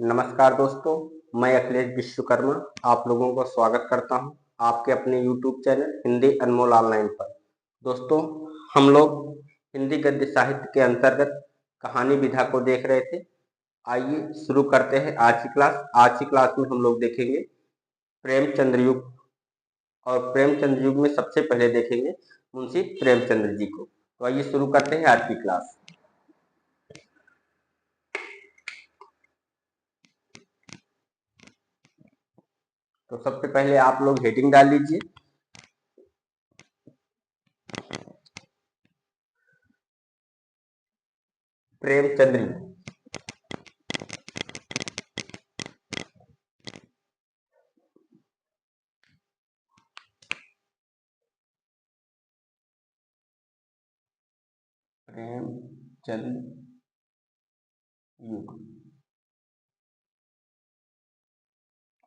नमस्कार दोस्तों, मैं अखिलेश विश्वकर्मा आप लोगों को स्वागत करता हूं आपके अपने YouTube चैनल हिंदी अनमोल ऑनलाइन पर। दोस्तों, हम लोग हिंदी गद्य साहित्य के अंतर्गत कहानी विधा को देख रहे थे। आइए शुरू करते हैं आज की क्लास। आज की क्लास में हम लोग देखेंगे प्रेमचंद्र युग, और प्रेमचंद्र युग में सबसे पहले देखेंगे मुंशी प्रेमचंद्र जी को। तो आइए शुरू करते हैं आज की क्लास। तो सबसे पहले आप लोग हेडिंग डाल लीजिए, प्रेमचंद्र युग। प्रेमचंद युग,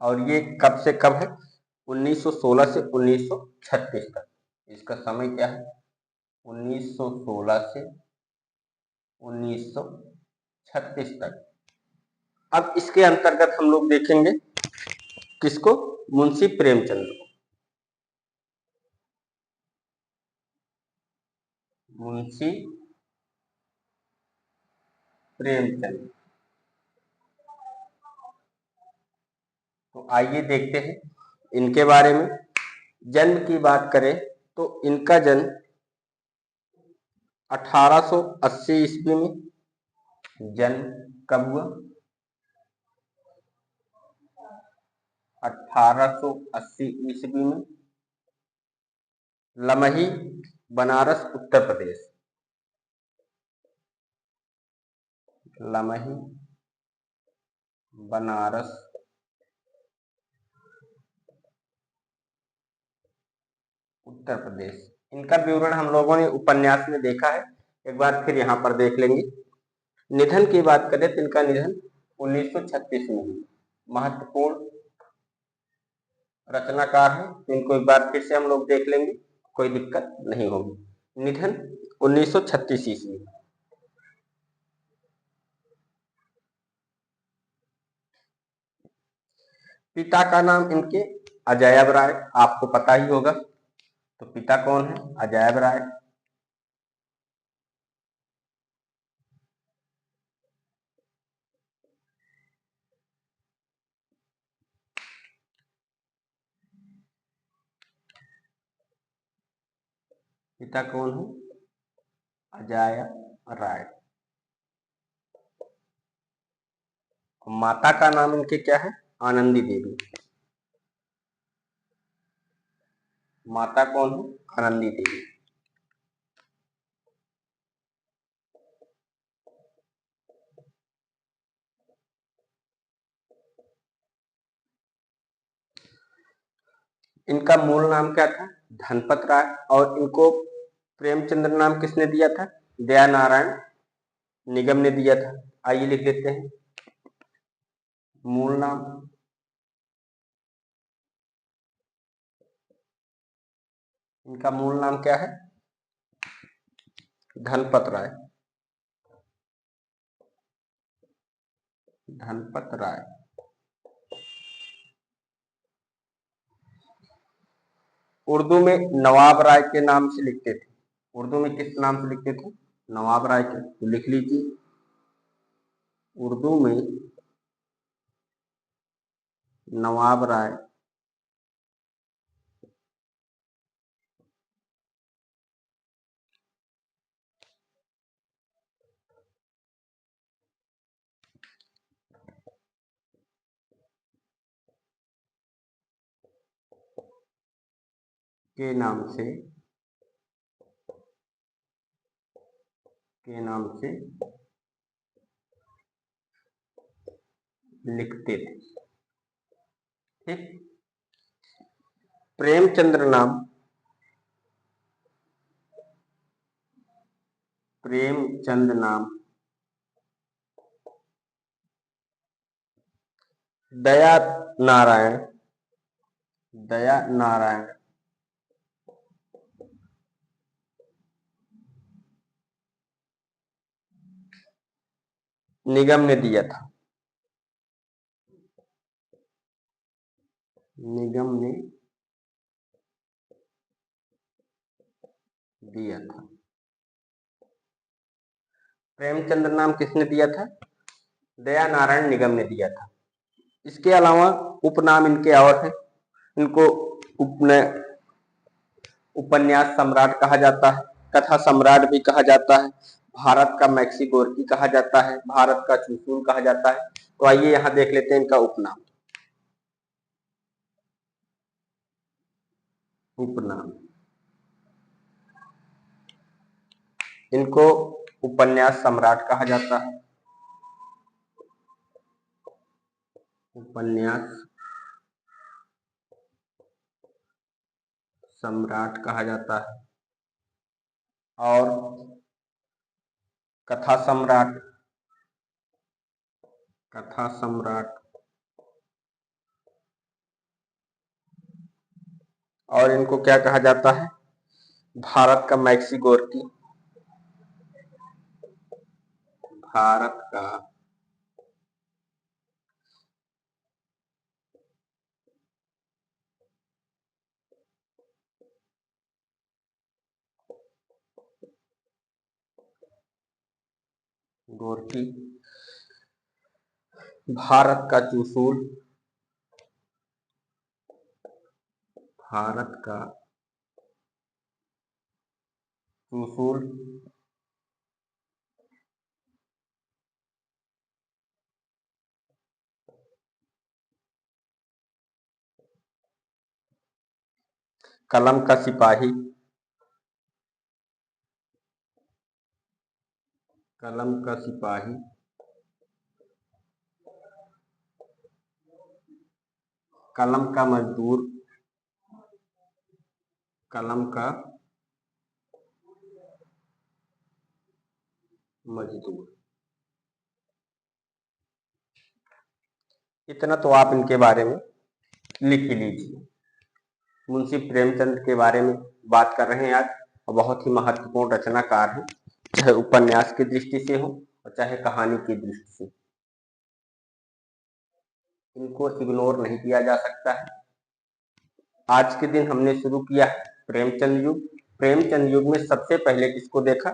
और ये कब से कब है? 1916 से 1936 तक। इसका समय क्या है? 1916 से 1936 तक। अब इसके अंतर्गत हम लोग देखेंगे किसको? मुंशी प्रेमचंद को। मुंशी प्रेमचंद। तो आइए देखते हैं इनके बारे में। जन्म की बात करें तो इनका जन्म 1880 ईस्वी में। जन्म कब हुआ? 1880 ईस्वी में, लमही, बनारस, उत्तर प्रदेश। लमही, बनारस, उत्तर प्रदेश। इनका विवरण हम लोगों ने उपन्यास में देखा है, एक बार फिर यहाँ पर देख लेंगे। निधन की बात करें तो इनका निधन 1936 में हुआ। महत्वपूर्ण रचनाकार है, इनको एक बार फिर से हम लोग देख लेंगे, कोई दिक्कत नहीं होगी। निधन 1936 ईस्वी। पिता का नाम इनके अजैब राय, आपको पता ही होगा। तो पिता कौन है? अजैब राय। पिता कौन है? अजैब राय। माता का नाम इनके क्या है? आनंदी देवी। माता कौन है? आनंदी देवी। इनका मूल नाम क्या था? धनपत राय। और इनको प्रेमचंद्र नाम किसने दिया था? दया नारायण निगम ने दिया था। आइए लिख देते हैं मूल नाम। इनका मूल नाम क्या है? धनपत राय। धनपत राय। उर्दू में नवाब राय के नाम से लिखते थे। उर्दू में किस नाम से लिखते थे? नवाब राय के। तो लिख लीजिए, उर्दू में नवाब राय के नाम से लिखते थे। ठीक। प्रेमचंद्र नाम, प्रेमचंद नाम दया नारायण, दया नारायण निगम ने दिया था। निगम ने दिया था। प्रेमचंद नाम किसने दिया था? दया नारायण निगम ने दिया था। इसके अलावा उपनाम इनके और हैं। इनको उपन्यास सम्राट कहा जाता है, कथा सम्राट भी कहा जाता है, भारत का मैक्सी गोर्की कहा जाता है, भारत का चुसूल कहा जाता है। तो आइए यहां देख लेते हैं इनका उपनाम। उपनाम इनको उपन्यास सम्राट कहा जाता है, उपन्यास सम्राट कहा जाता है, और कथा सम्राट, कथा सम्राट, और इनको क्या कहा जाता है? भारत का मैक्सी गोर्की, भारत का गोर्की, भारत का चुसूल, भारत का चुसूल, कलम का सिपाही, कलम का सिपाही, कलम का मजदूर, कलम का मजदूर। इतना तो आप इनके बारे में लिख ही लीजिए। मुंशी प्रेमचंद के बारे में बात कर रहे हैं आज, और बहुत ही महत्वपूर्ण रचनाकार हैं, चाहे उपन्यास की दृष्टि से हो और चाहे कहानी की दृष्टि से। इनको इग्नोर नहीं किया जा सकता है। आज के दिन हमने शुरू किया है प्रेमचंद युग। प्रेमचंद युग में सबसे पहले किसको देखा?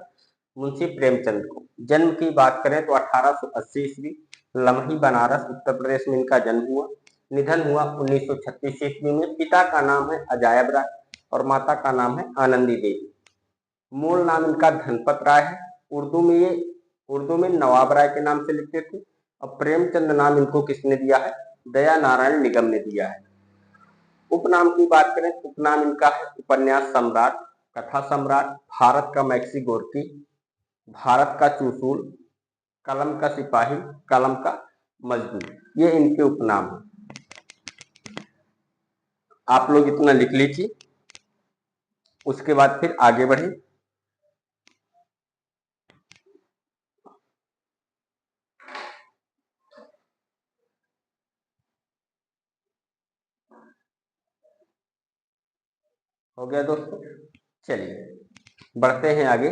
मुंशी प्रेमचंद को। जन्म की बात करें तो 1880 ईस्वी, लम्ही बनारस उत्तर प्रदेश में इनका जन्म हुआ। निधन हुआ 1936 ईस्वी में। पिता का नाम है अजायब राय और माता का नाम है आनंदी देवी। मूल नाम इनका धनपत राय है। उर्दू में नवाब राय के नाम से लिखते थे। और प्रेमचंद नाम इनको किसने दिया है? दया नारायण निगम ने दिया है। उपनाम की बात करें, उपनाम इनका है उपन्यास सम्राट, कथा सम्राट, भारत का मैक्सी गोर्की, भारत का चुसूल, कलम का सिपाही, कलम का मजदूर। ये इनके उपनाम हैं। आप लोग इतना लिख लीजिए, उसके बाद फिर आगे बढ़े। हो गया दोस्तों? चलिए बढ़ते हैं आगे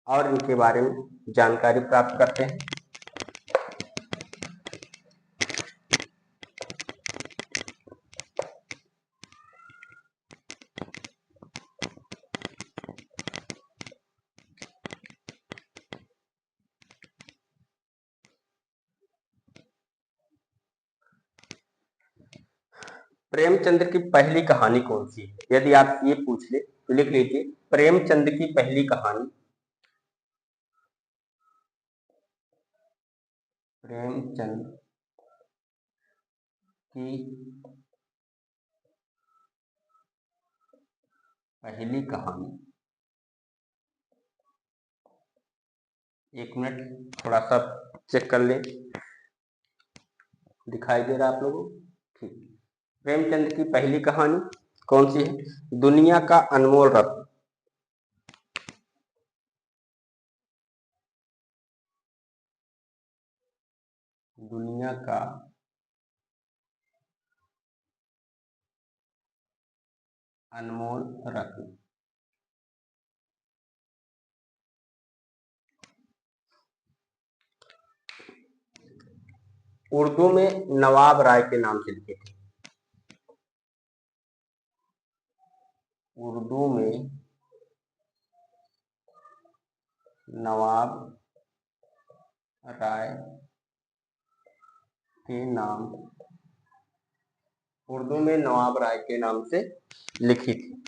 और इनके बारे में जानकारी प्राप्त करते हैं। प्रेमचंद की पहली कहानी कौन सी है? यदि आप ये पूछ ले तो लिख लीजिए प्रेमचंद की पहली कहानी, प्रेमचंद की पहली कहानी। एक मिनट थोड़ा सा चेक कर ले, दिखाई दे रहा है आप लोगों को? ठीक। प्रेमचंद की पहली कहानी कौन सी है? दुनिया का अनमोल रत्न। दुनिया का अनमोल रत्न। उर्दू में नवाब राय के नाम से लिखे थे। उर्दू में नवाब राय के नाम, उर्दू में नवाब राय के नाम से लिखी थी,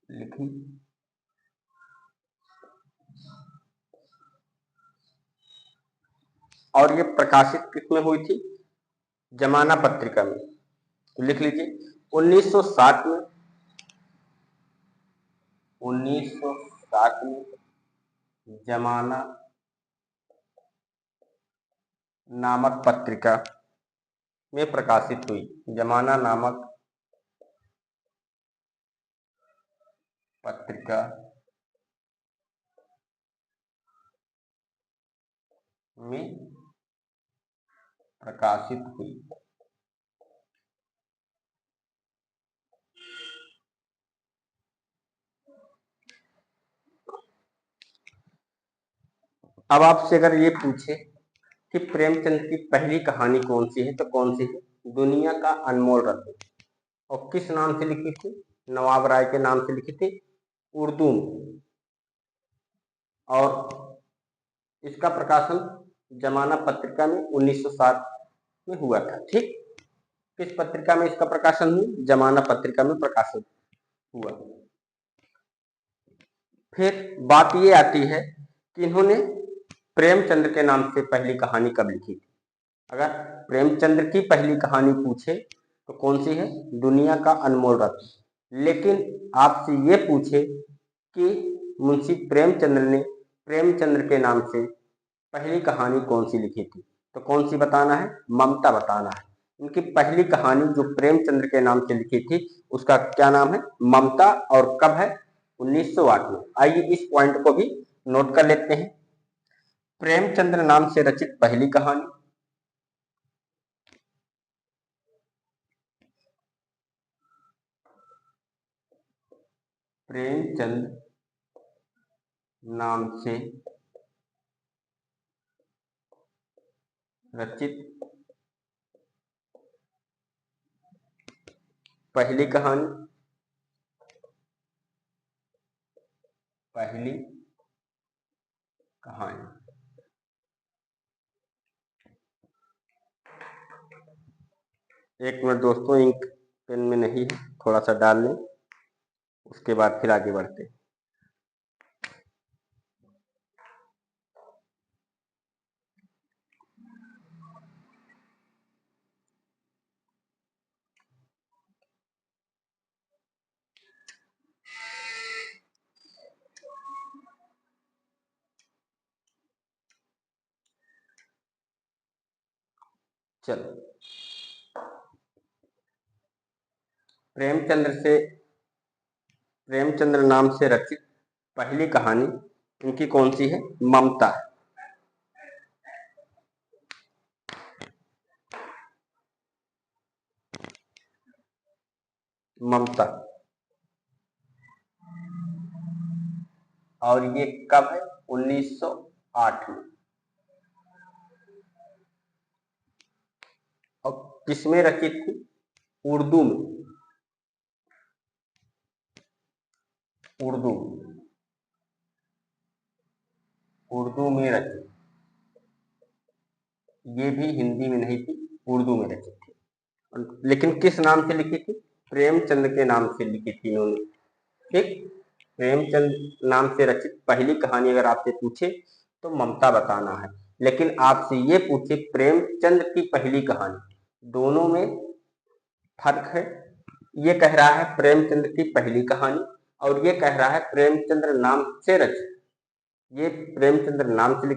लिखी। और ये प्रकाशित किसमें हुई थी? जमाना पत्रिका में। तो लिख लीजिए 1960 में, 1960 में जमाना नामक पत्रिका में प्रकाशित हुई। जमाना नामक पत्रिका में प्रकाशित हुई। अब आपसे अगर ये पूछे कि प्रेमचंद की पहली कहानी कौन सी है, तो कौन सी है? दुनिया का अनमोल रत्न। और किस नाम से लिखी थी? नवाब राय के नाम से लिखी थी, उर्दू में। और इसका प्रकाशन जमाना पत्रिका में 1960 में हुआ था। ठीक, किस पत्रिका में इसका प्रकाशन हुआ? जमाना पत्रिका में प्रकाशित हुआ। फिर बात ये आती है कि इन्होंने प्रेमचंद्र के नाम से पहली कहानी कब लिखी थी? अगर प्रेमचंद्र की पहली कहानी पूछे तो कौन सी है? दुनिया का अनमोल रत्न। लेकिन आपसे ये पूछे कि मुंशी प्रेमचंद्र ने प्रेमचंद्र के नाम से पहली कहानी कौन सी लिखी थी, तो कौन सी बताना है? ममता बताना है। इनकी पहली कहानी जो प्रेमचंद्र के नाम से लिखी थी उसका क्या नाम है? ममता। और कब है? 1908 में। आइए इस पॉइंट को भी नोट कर लेते हैं। प्रेमचंद्र नाम से रचित पहली कहानी, प्रेमचंद नाम से रचित पहली कहानी, पहली कहानी। एक मिनट दोस्तों, इंक पेन में नहीं है, थोड़ा सा डाल लें, उसके बाद फिर आगे बढ़ते हैं। चलो, प्रेमचंद्र नाम से रचित पहली कहानी इनकी कौन सी है? ममता। ममता। और ये कब है? 1908 में। और किसमें रचित थी? उर्दू में। उर्दू, उर्दू में रचित। ये भी हिंदी में नहीं थी, उर्दू में रचित थी। लेकिन किस नाम से लिखी थी? प्रेमचंद के नाम से लिखी थी इन्होंने। ठीक, प्रेमचंद नाम से रचित पहली कहानी अगर आपसे पूछे तो ममता बताना है। लेकिन आपसे ये पूछे प्रेमचंद की पहली कहानी, दोनों में फर्क है। ये कह रहा है प्रेमचंद की पहली कहानी, और ये कह रहा है प्रेमचंद्र नाम से रचित। ये प्रेमचंद्र नाम से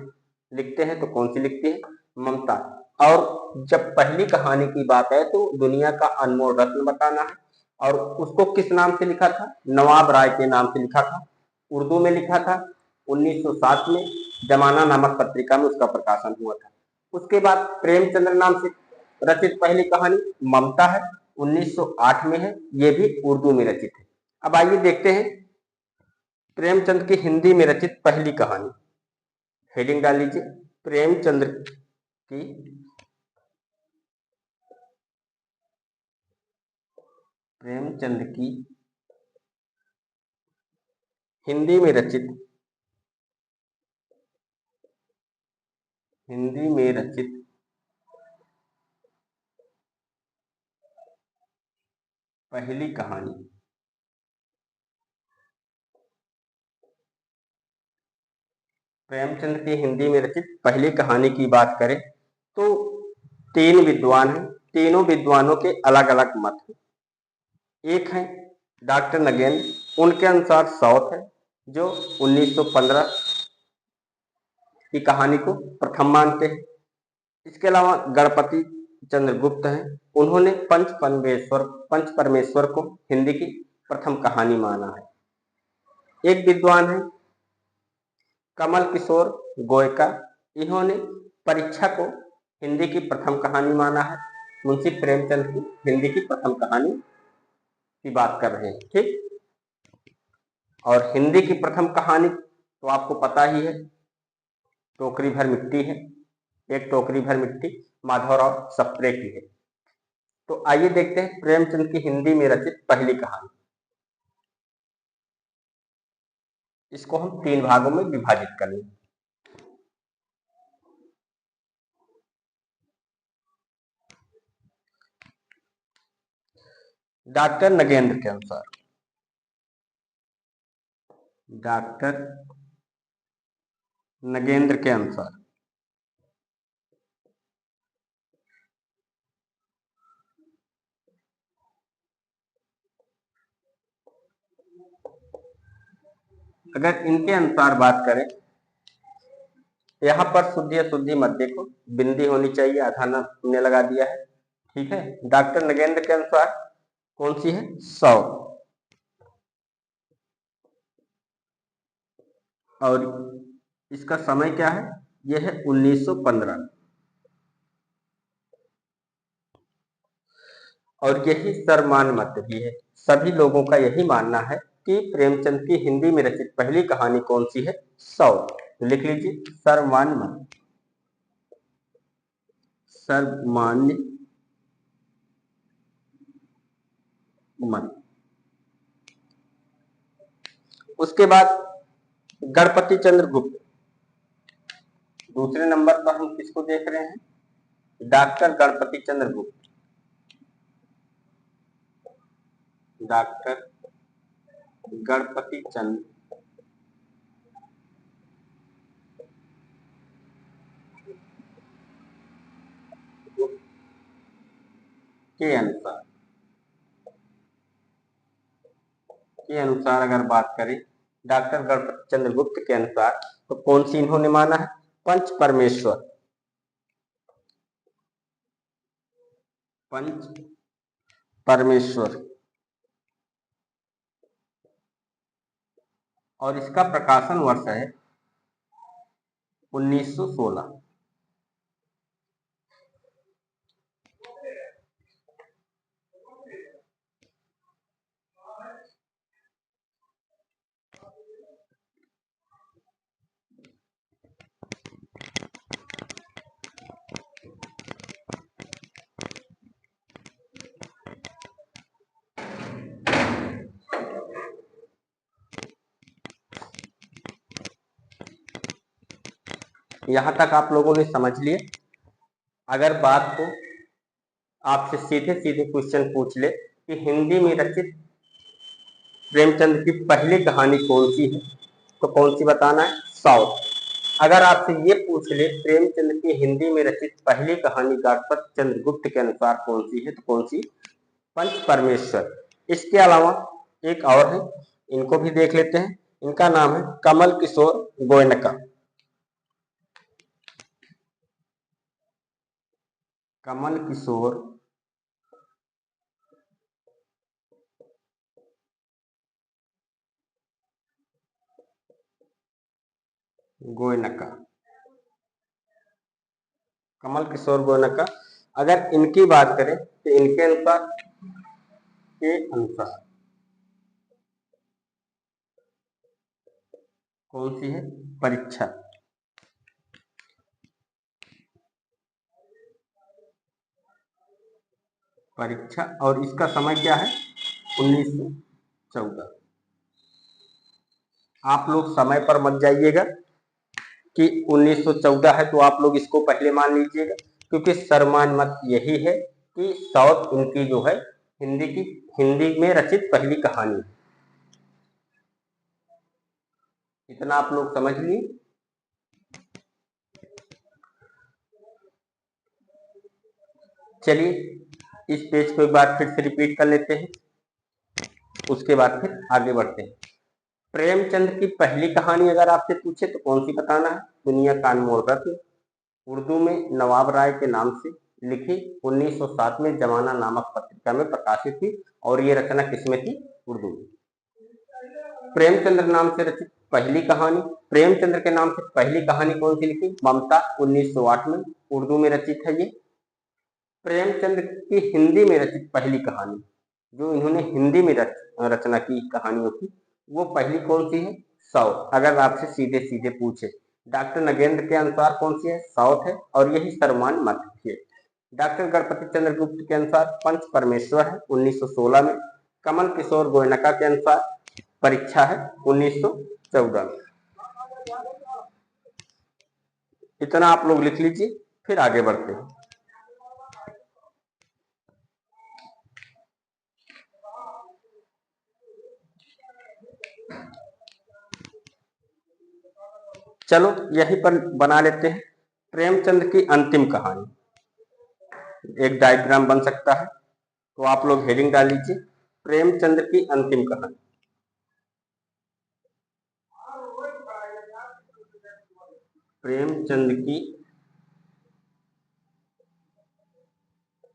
लिखते हैं तो कौन सी लिखती है? ममता। और जब पहली कहानी की बात है तो दुनिया का अनमोल रत्न बताना है। और उसको किस नाम से लिखा था? नवाब राय के नाम से लिखा था, उर्दू में लिखा था। 1907 में जमाना नामक पत्रिका में उसका प्रकाशन हुआ था। उसके बाद प्रेमचंद्र नाम से रचित पहली कहानी ममता है, 1908 में है, ये भी उर्दू में रचित है। अब आइए देखते हैं प्रेमचंद की हिंदी में रचित पहली कहानी। हेडिंग डाल लीजिए, प्रेमचंद्र की प्रेमचंद की हिंदी में रचित पहली कहानी। प्रेमचंद की हिंदी में रचित पहली कहानी की बात करें तो तीन विद्वान हैं। तीनों विद्वानों के अलग अलग मत हैं। एक है डॉक्टर नगेंद्र, उनके अनुसार साउथ है जो 1915 की कहानी को प्रथम मानते हैं। इसके अलावा गणपति चंद्रगुप्त हैं, उन्होंने पंच परमेश्वर को हिंदी की प्रथम कहानी माना है। एक विद्वान है कमल किशोर गोयका, इन्होंने परीक्षा को हिंदी की प्रथम कहानी माना है। मुंशी प्रेमचंद की हिंदी की प्रथम कहानी की बात कर रहे हैं, ठीक। और हिंदी की प्रथम कहानी तो आपको पता ही है, टोकरी भर मिट्टी है। एक टोकरी भर मिट्टी माधवराव सप्रे की है। तो आइए देखते हैं प्रेमचंद की हिंदी में रचित पहली कहानी। इसको हम तीन भागों में विभाजित करेंगे। डॉक्टर नगेंद्र के अनुसार, डॉक्टर नगेंद्र के अनुसार अगर इनके अनुसार बात करें, यहाँ पर शुद्धि अशुद्धि मत देखो, बिंदी होनी चाहिए, आधा हमने लगा दिया है, ठीक है। डॉक्टर नगेंद्र के अनुसार कौन सी है? 100। और इसका समय क्या है? यह है 1915। और यही सर्वमान्य मत भी है, सभी लोगों का यही मानना है कि प्रेमचंद की हिंदी में रचित पहली कहानी कौन सी है? 100। लिख लीजिए सर्वमान्य मत, सर्वमान्य मत। उसके बाद गणपति चंद्रगुप्त, दूसरे नंबर पर हम किसको देख रहे हैं? डॉक्टर गणपति चंद्रगुप्त। डॉक्टर गणपति चंद्र के अनुसार अगर बात करें, डॉक्टर गणपति चंद्रगुप्त के अनुसार तो कौन सी इन्होंने माना है? पंच परमेश्वर। पंच परमेश्वर। और इसका प्रकाशन वर्ष है 1916। यहां तक आप लोगों ने समझ लिए। अगर बात को आपसे सीधे सीधे क्वेश्चन पूछ ले कि हिंदी में रचित प्रेमचंद की पहली कहानी कौन सी है, तो कौन सी बताना है? साउथ। अगर आपसे ये पूछ ले प्रेमचंद की हिंदी में रचित पहली कहानी गणपति चंद्रगुप्त के अनुसार कौन सी है, तो कौन सी? पंच परमेश्वर। इसके अलावा एक और है, इनको भी देख लेते हैं। इनका नाम है कमल किशोर गोयनका। कमल किशोर गोयनका। कमल किशोर गोयनका। अगर इनकी बात करें तो इनके अनुसार कौन सी है? परीक्षा। परीक्षा। और इसका समय क्या है? 1914। आप लोग समय पर मत जाइएगा कि 1914 है तो आप लोग इसको पहले मान लीजिएगा, क्योंकि सर्वमान्य मत यही है कि साउथ इनकी जो है हिंदी में रचित पहली कहानी है। इतना आप लोग समझ लिए। चलिए इस पेज को एक बार फिर से रिपीट कर लेते हैं, उसके बाद फिर आगे बढ़ते हैं। प्रेमचंद की पहली कहानी अगर आपसे पूछे तो कौन सी बताना है? दुनिया का अनमोल रत्न, उर्दू में नवाब राय के नाम से लिखी, 1907 में जमाना नामक पत्रिका में प्रकाशित हुई, और ये रचना किसमें थी? उर्दू में। प्रेमचंद्र नाम से रचित पहली कहानी, प्रेमचंद्र के नाम से पहली कहानी कौन सी लिखी? ममता, 1908 में, उर्दू में रचित है ये। प्रेमचंद्र की हिंदी में रचित पहली कहानी, जो इन्होंने हिंदी में रचना की कहानियों की, वो पहली कौन सी है? साउथ। अगर आपसे सीधे सीधे पूछे, डॉक्टर नगेंद्र के अनुसार कौन सी है? साउथ है, और यही सर्वमान्य मत है। डॉक्टर गणपति चंद्र गुप्त के अनुसार पंच परमेश्वर है, 1916 में। कमल किशोर गोयनका के अनुसार परीक्षा है, 1914 में। इतना आप लोग लिख लीजिए, फिर आगे बढ़ते हैं। चलो यहीं पर बना लेते हैं प्रेमचंद की अंतिम कहानी। एक डायग्राम बन सकता है, तो आप लोग हेडिंग डाल लीजिए, प्रेमचंद की अंतिम कहानी। प्रेमचंद की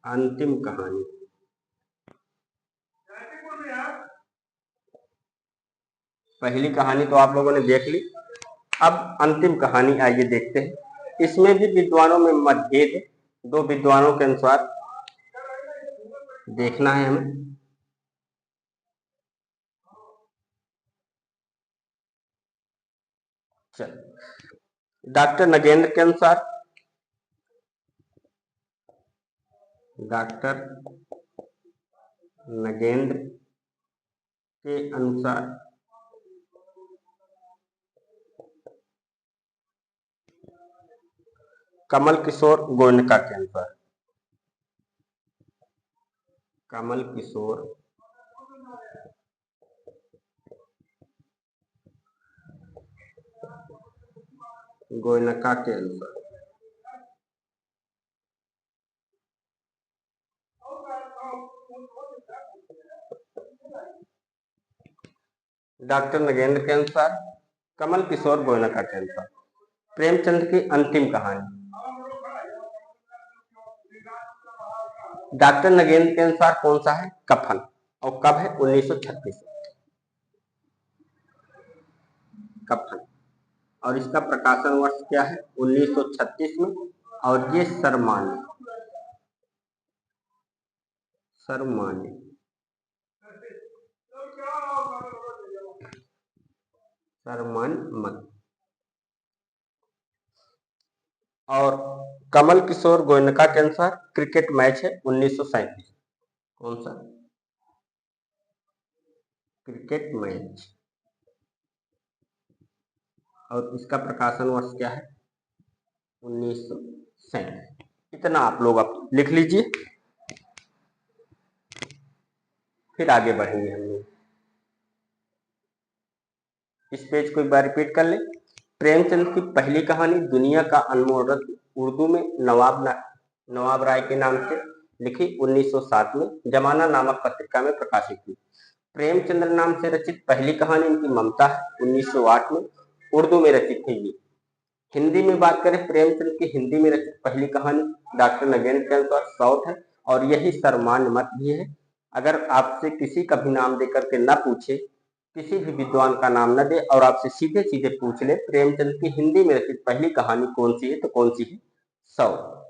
अंतिम कहानी। पहली कहानी तो आप लोगों ने देख ली, अब अंतिम कहानी आइए देखते हैं। इसमें भी विद्वानों में मतभेद है, दो विद्वानों के अनुसार देखना है हमें। चल, डॉक्टर नगेंद्र के अनुसार, डॉक्टर नगेंद्र के अनुसार कमल किशोर गोयनका के अनुसार, कमल किशोर गोयनका के अनुसार डॉक्टर नगेंद्र के अनुसार, कमल किशोर गोयनका के अनुसार प्रेमचंद की अंतिम कहानी। डॉक्टर नगेंद्र के अनुसार कौन सा है? कफन, और कब है? 1936। कफन, और इसका प्रकाशन वर्ष क्या है? 1936 में, और ये सर्वमान्य मत। और कमल किशोर गोयनका के अनुसार क्रिकेट मैच है, 1937। कौन सा? क्रिकेट मैच, और इसका प्रकाशन वर्ष क्या है? 1937। इतना आप लोग अब लिख लीजिए, फिर आगे बढ़ेंगे हम लोग। इस पेज को एक बार रिपीट कर ले। प्रेमचंद की पहली कहानी दुनिया का अनमोल रत्न, उर्दू में नवाब राय के नाम से लिखी, 1907 में, जमाना नामक पत्रिका में प्रकाशित हुई। प्रेमचंद्र नाम से रचित पहली कहानी इनकी ममता है, 1908 में, उर्दू में रचित है ये। हिंदी में बात करें, प्रेमचंद की हिंदी में रचित पहली कहानी डॉक्टर नगेंद्र के अनुसार साउथ है, और यही सर्वमान्य मत भी है। अगर आपसे किसी का भी नाम देकर के न पूछे, किसी भी विद्वान का नाम न दे, और आपसे सीधे सीधे पूछ ले प्रेमचंद की हिंदी में रचित पहली कहानी कौन सी है, तो कौन सी है? साउथ।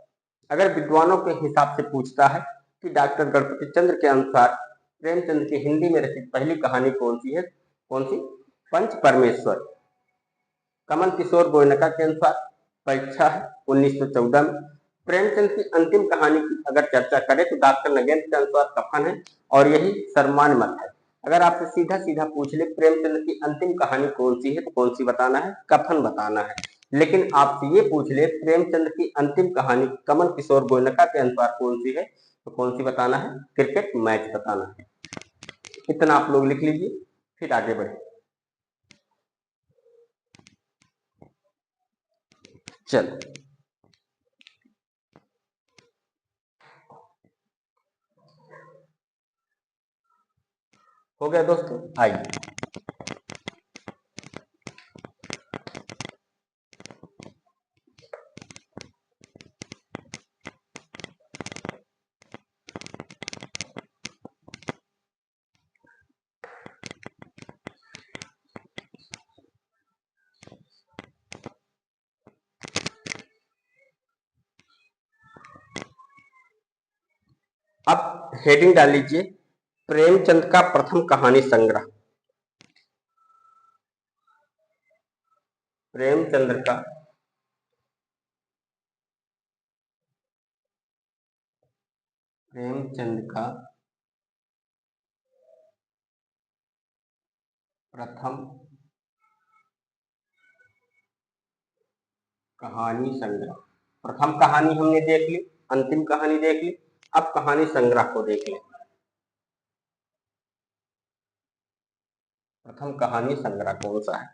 अगर विद्वानों के हिसाब से पूछता है कि डॉक्टर गणपति चंद्र के अनुसार प्रेमचंद की हिंदी में रचित पहली कहानी कौन सी है? कौन सी? पंच परमेश्वर। कमल किशोर गोयनका के अनुसार परीक्षा है, 1914 में। प्रेमचंद की अंतिम कहानी की अगर चर्चा करें तो डॉक्टर नगेंद्र के अनुसार कफन है और यही सर्वमान्य मत है। अगर आपसे सीधा सीधा पूछ ले प्रेमचंद की अंतिम कहानी कौन सी है तो कौन सी बताना है, कफन बताना है। लेकिन आपसे ये पूछ ले प्रेमचंद की अंतिम कहानी कमल किशोर गोयनका के अनुसार कौन सी है तो कौन सी बताना है, क्रिकेट मैच बताना है। इतना आप लोग लिख लीजिए, फिर आगे बढ़े। चलो हो गया दोस्तों, आइए अब हेडिंग डाल लीजिए प्रेमचंद का प्रथम कहानी संग्रह। प्रेमचंद का प्रथम कहानी संग्रह। प्रथम कहानी हमने देख ली, अंतिम कहानी देख ली, अब कहानी संग्रह को देख लें। प्रथम कहानी संग्रह कौन सा है?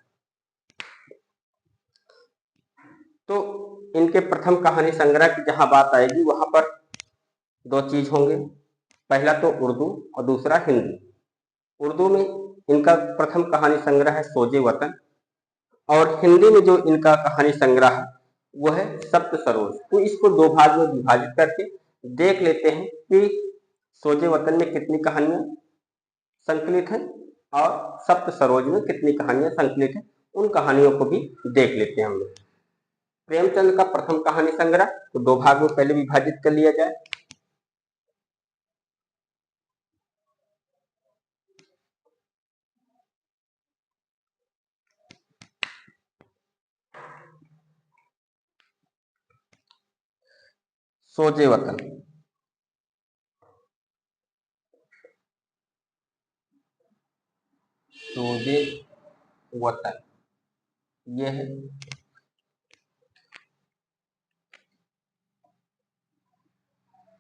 तो इनके प्रथम कहानी संग्रह की जहां बात आएगी वहां पर दो चीज होंगे, पहला तो उर्दू और दूसरा हिंदी। उर्दू में इनका प्रथम कहानी संग्रह है सोजे वतन और हिंदी में जो इनका कहानी संग्रह है वो है सप्त सरोज। तो इसको दो भाग में विभाजित करके देख लेते हैं कि सोजे वतन में कितनी कहानियां संकलित हैं और सप्त सरोज में कितनी कहानियां संकलित हैं, उन कहानियों को भी देख लेते हैं हम लोग। प्रेमचंद का प्रथम कहानी संग्रह तो दो भाग में पहले विभाजित कर लिया जाए। सोजे वतन, सोजे वतन ये है।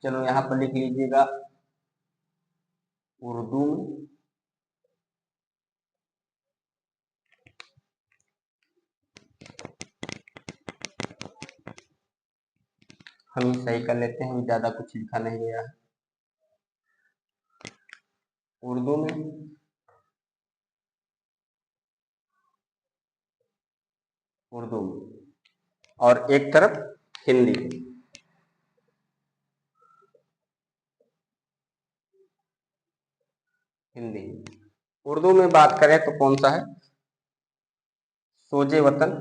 चलो यहां पर लिख लीजिएगा उर्दू में हम सही कर लेते हैं, ज्यादा कुछ लिखा नहीं गया है। उर्दू में और एक तरफ हिंदी। हिंदी उर्दू में बात करें तो कौन सा है? सोजे वतन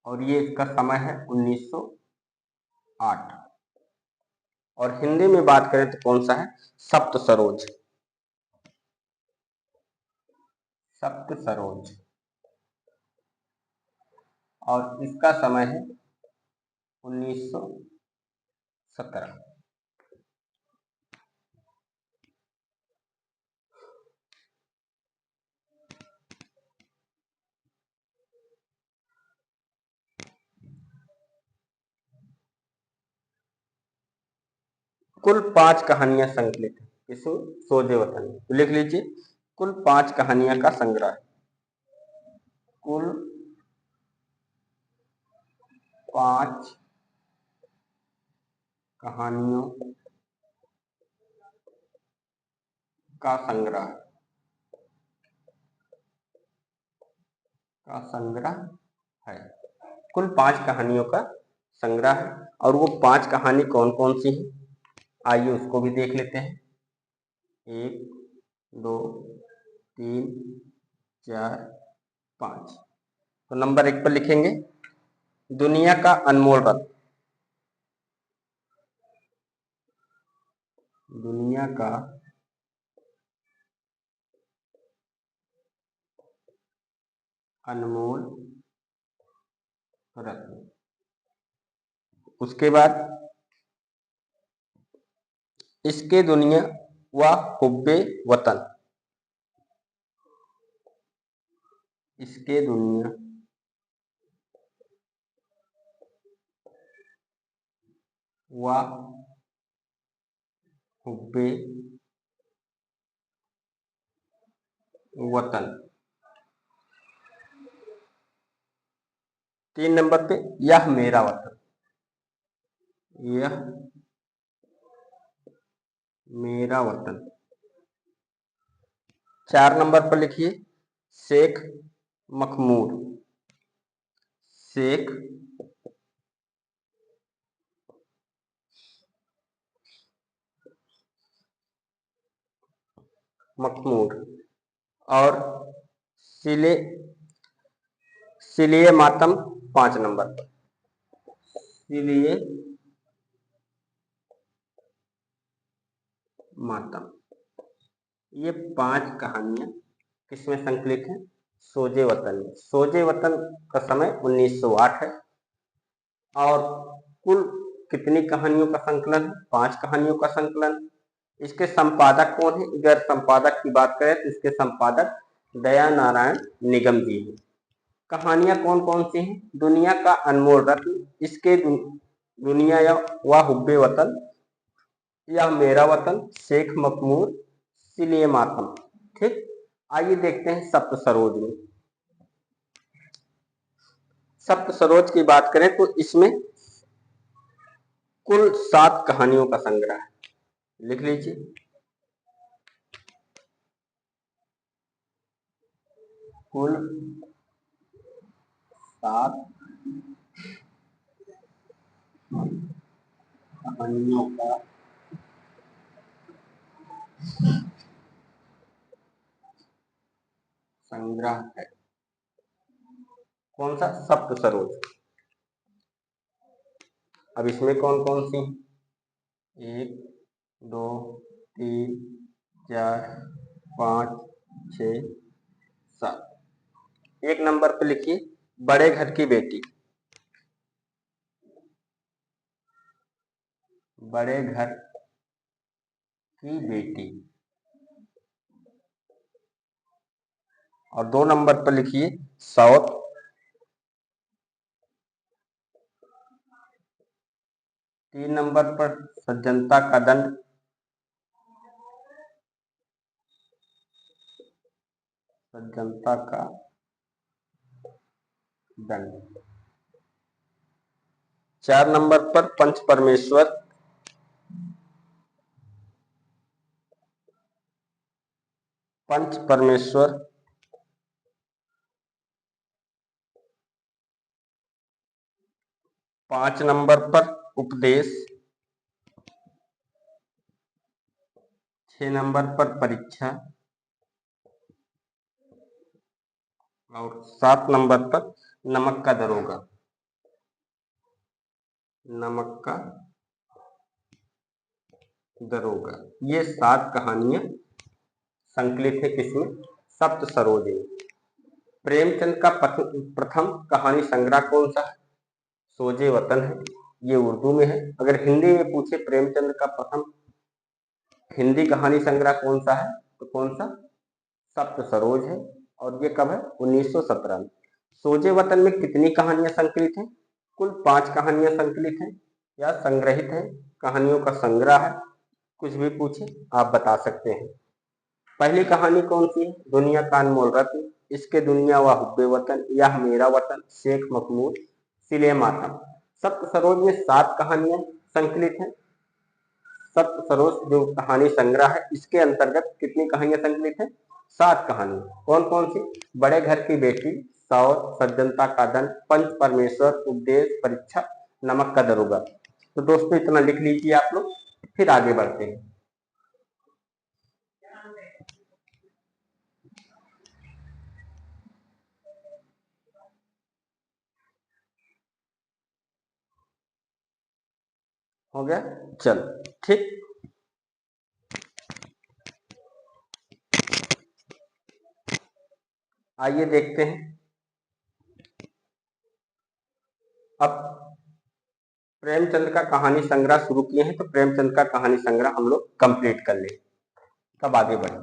और ये इसका समय है 1908। और हिंदी में बात करें तो कौन सा है? सप्त सरोज। सप्त सरोज और इसका समय है 1917। कुल 5 कहानियां संकलित है इसमें सोजे वतन में, तो लिख लीजिए कुल 5 कहानियां का संग्रह है। कुल 5 कहानियों का संग्रह है। कुल 5 कहानियों का संग्रह है और वो 5 कहानी कौन कौन सी है आइए उसको भी देख लेते हैं। 1 2 3 4 5। तो नंबर 1 पर लिखेंगे दुनिया का अनमोल रत्न। दुनिया का अनमोल रत्न। उसके बाद इसके दुनिया व हुब्बे वतन। इसके दुनिया व हुब्बे वतन। 3 नंबर पे यह मेरा वतन। यह मेरा वतन। 4 नंबर पर लिखिए शेख मखमूर। शेख मखमूर। और सिले सिलिए मातम 5 नंबर पर। सिलिए मातम। ये 5 कहानियां किसमें संकलित हैं? सोजे वतन में। सोजे वतन का समय 1908 है। और कुल कितनी कहानियों का संकलन है? 5 कहानियों का संकलन। इसके संपादक कौन है? अगर संपादक की बात करें तो इसके संपादक दया नारायण निगम जी हैं। कहानियां कौन कौन सी हैं? दुनिया का अनमोल रत्न, इसके दुनिया या व हुब्बे वतन, यह मेरा वतन, शेख मखमूर, सिलिए मातम। ठीक, आइए देखते हैं सप्त सरोज में। सप्त सरोज की बात करें तो इसमें कुल 7 कहानियों का संग्रह है। लिख लीजिए, कुल 7 कहानियों का संग्रह है। कौन सा? सप्त सरोज। अब इसमें कौन कौन सी? 1 2 3 4 5 6 7। 1 नंबर पे लिखिए बड़े घर की बेटी। बड़े घर की बेटी। और 2 नंबर पर लिखिए सौत। 3 नंबर पर सज्जनता का दंड। सज्जनता का दंड। 4 नंबर पर पंच परमेश्वर। पंच परमेश्वर। 5 नंबर पर उपदेश। 6 नंबर पर परीक्षा। और 7 नंबर पर नमक का दरोगा। नमक का दरोगा। ये 7 कहानियां संकलित है किसमें? सप्त सरोज में। प्रेमचंद का प्रथम कहानी संग्रह कौन सा है? सोजे वतन है। ये उर्दू में है। अगर हिंदी में पूछे प्रेमचंद का प्रथम हिंदी कहानी संग्रह कौन सा है तो कौन सा? सप्त सरोज है। और ये कब है? 1917 में। सोजे वतन में कितनी कहानियां संकलित हैं? कुल 5 कहानियां संकलित हैं या संग्रहित हैं। कहानियों का संग्रह है। कुछ भी पूछे आप बता सकते हैं। पहली कहानी कौन सी है? दुनिया का अनमोल रत्न, इसके दुनिया व हुब्बे वतन, यह मेरा वतन, शेख मखमूद, सिले मातम। सप्त सरोज में 7 कहानियां संकलित हैं। सप्त सरोज जो कहानी संग्रह है इसके अंतर्गत कितनी कहानियां संकलित हैं? 7 कहानियां। कौन कौन सी? बड़े घर की बेटी, सौत, सज्जनता का दंड, पंच परमेश्वर, उपदेश, परीक्षा, नमक का दरोगा। तो दोस्तों इतना लिख लीजिए आप लोग, फिर आगे बढ़ते हैं। हो गया? चलो ठीक, आइए देखते हैं प्रेमचंद का कहानी संग्रह शुरू किए हैं, तो प्रेमचंद का कहानी संग्रह हम लोग कंप्लीट कर ले, तब आगे बढ़े।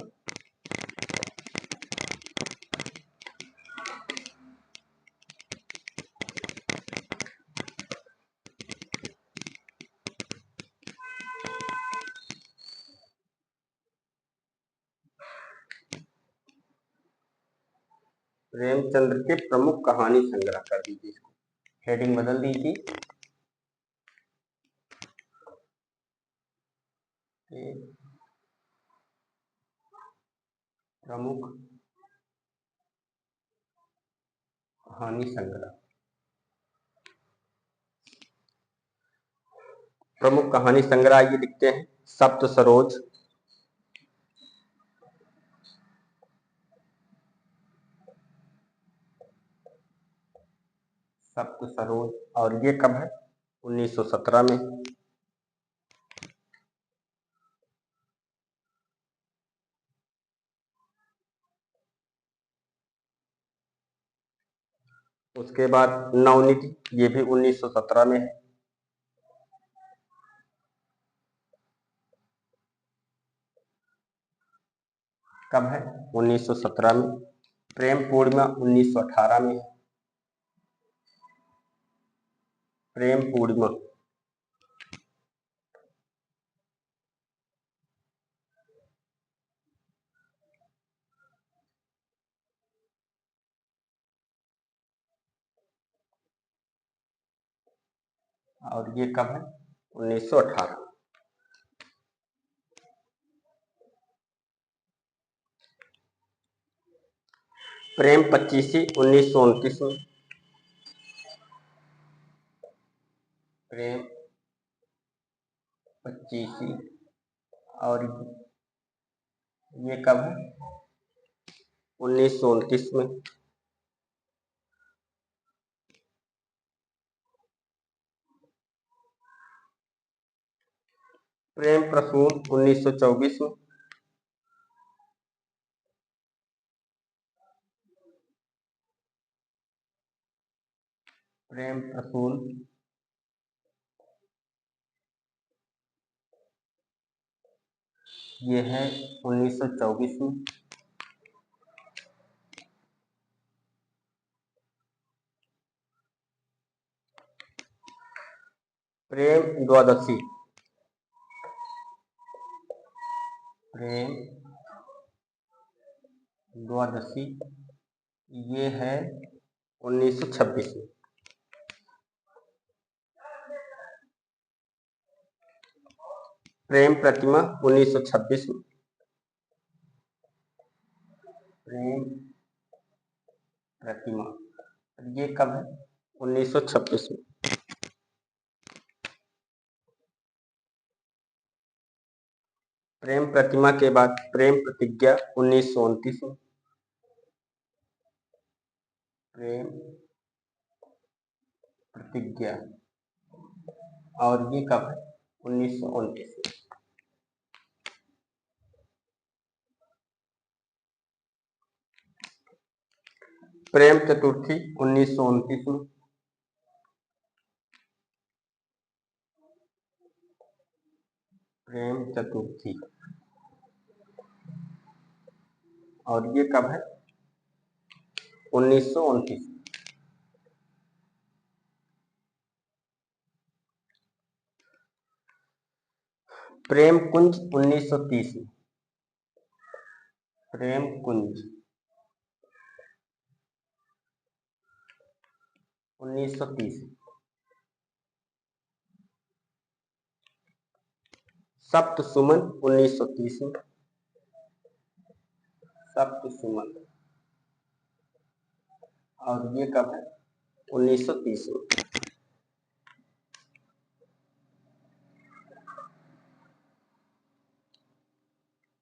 प्रेमचंद के प्रमुख कहानी संग्रह कर दीजिए, इसको हेडिंग बदल दीजिए। प्रमुख कहानी संग्रह। प्रमुख कहानी संग्रह ये लिखते हैं, सप्त सरोज, सप्त सरोज। और ये कब है? 1917 में। उसके बाद नवनिधि, ये भी 1917 में है। कब है? 1917 में। प्रेम पूर्णिमा 1918 में है। प्रेम पूर्णिमा। और ये कब है? 1918। प्रेम पच्चीसी 1929 में। प्रेम पच्चीसी। और ये कब है? 1929 में। प्रेम प्रसून 1924 में। प्रेम प्रसून ये है 1924 में। प्रेम द्वादशी। प्रेम द्वादशी ये है 1926 में। प्रेम प्रतिमा 1926 में। प्रेम प्रतिमा ये कब है? 1926 में। प्रेम प्रतिमा के बाद प्रेम प्रतिज्ञा 1929 में। प्रेम प्रतिज्ञा और ये कब है? 1929 में। प्रेम चतुर्थी 1929 में। प्रेम चतुर्थी और ये कब है? 1929 में। प्रेम कुंज 1930 में। प्रेम कुंज 1930। सप्त सुमन 1930 में। सप्त सुमन और ये कब है? 1930 में।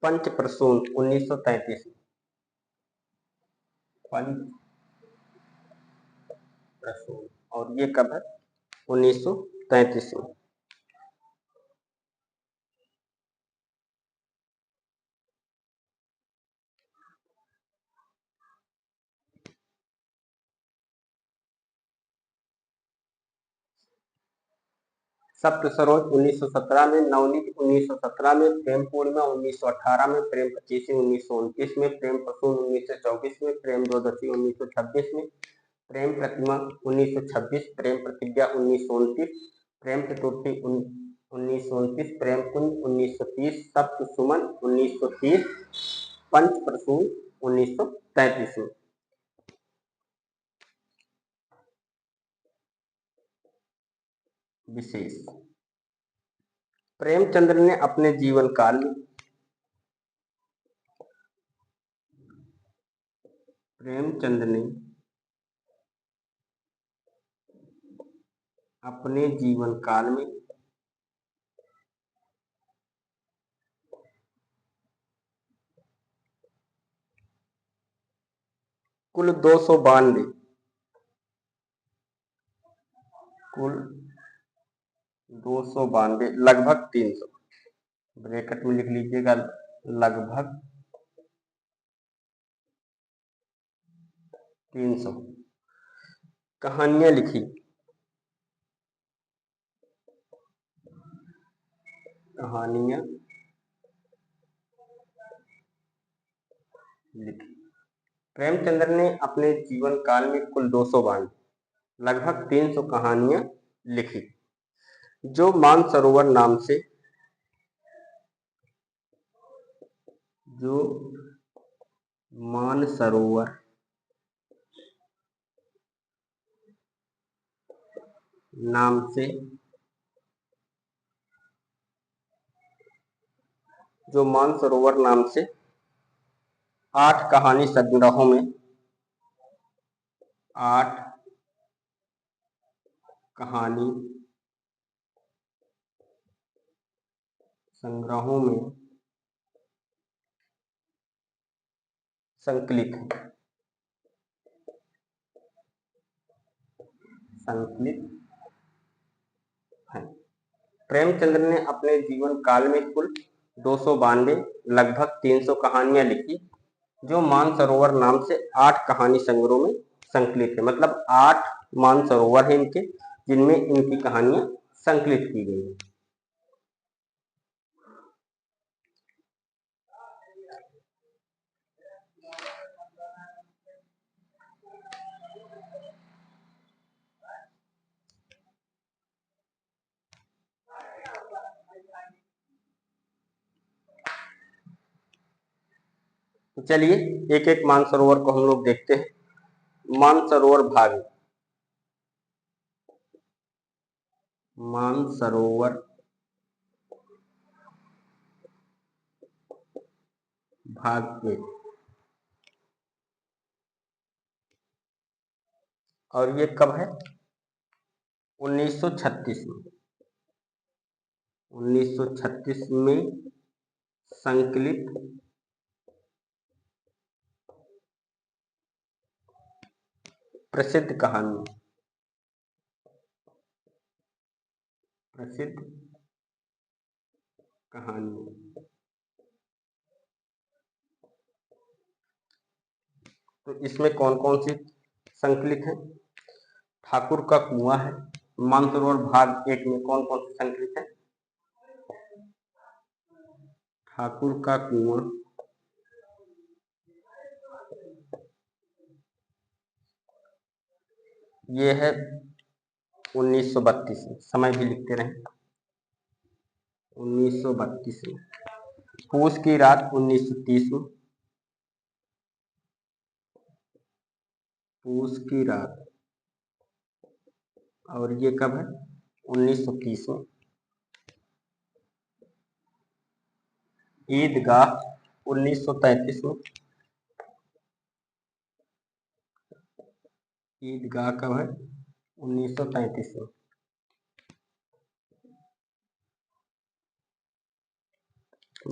पंच प्रसून 1933 में। पंच प्रसून और ये कब है? 1933 में। सप्त सरोज 1917 में, नवनीत 1917 में, प्रेम पूर्णिमा 1918 में, प्रेम पचीसी 1929 में, प्रेम प्रसून 1924 में, प्रेम द्वादशी 1926 में, प्रेम प्रतिमा 1926, प्रेम प्रतिज्ञा 1929, प्रेम चतुर्थी 1929, प्रेम कुंज 1930, सप्त सुमन 1930, पंच प्रसून 1933 में। विशेष प्रेमचंद्र ने अपने जीवन काल में अपने जीवन काल में कुल 292 लगभग 300, ब्रैकेट में लिख लीजिएगा, लगभग 300 कहानियां लिखी। प्रेमचंद्र ने अपने जीवन काल में कुल 292 लगभग 300 कहानियां लिखी, जो मानसरोवर नाम से 8 कहानी संग्रहों में संकलित है। प्रेमचंद्र ने अपने जीवन काल में कुल 292 लगभग 300 कहानियां लिखी, जो मानसरोवर नाम से 8 कहानी संग्रहों में संकलित है। मतलब 8 मानसरोवर हैं इनके, जिनमें इनकी कहानियां संकलित की गई है। तो चलिए एक एक मानसरोवर को हम लोग देखते हैं। मानसरोवर भाग में, और ये कब है? 1936 में संकलित प्रसिद्ध कहानी तो इसमें कौन कौन सी संकलित है? ठाकुर का कुआं है। मानसरोवर भाग 1 में कौन कौन सी संकलित है? ठाकुर का कुआं, ये है 1932 में, समय भी लिखते रहे, 1932 में। पूस की रात 1930 में, पूस की रात, और ये कब है? 1930 में। ईदगाह 1933 में, ईदगाह कब है? 1933 में।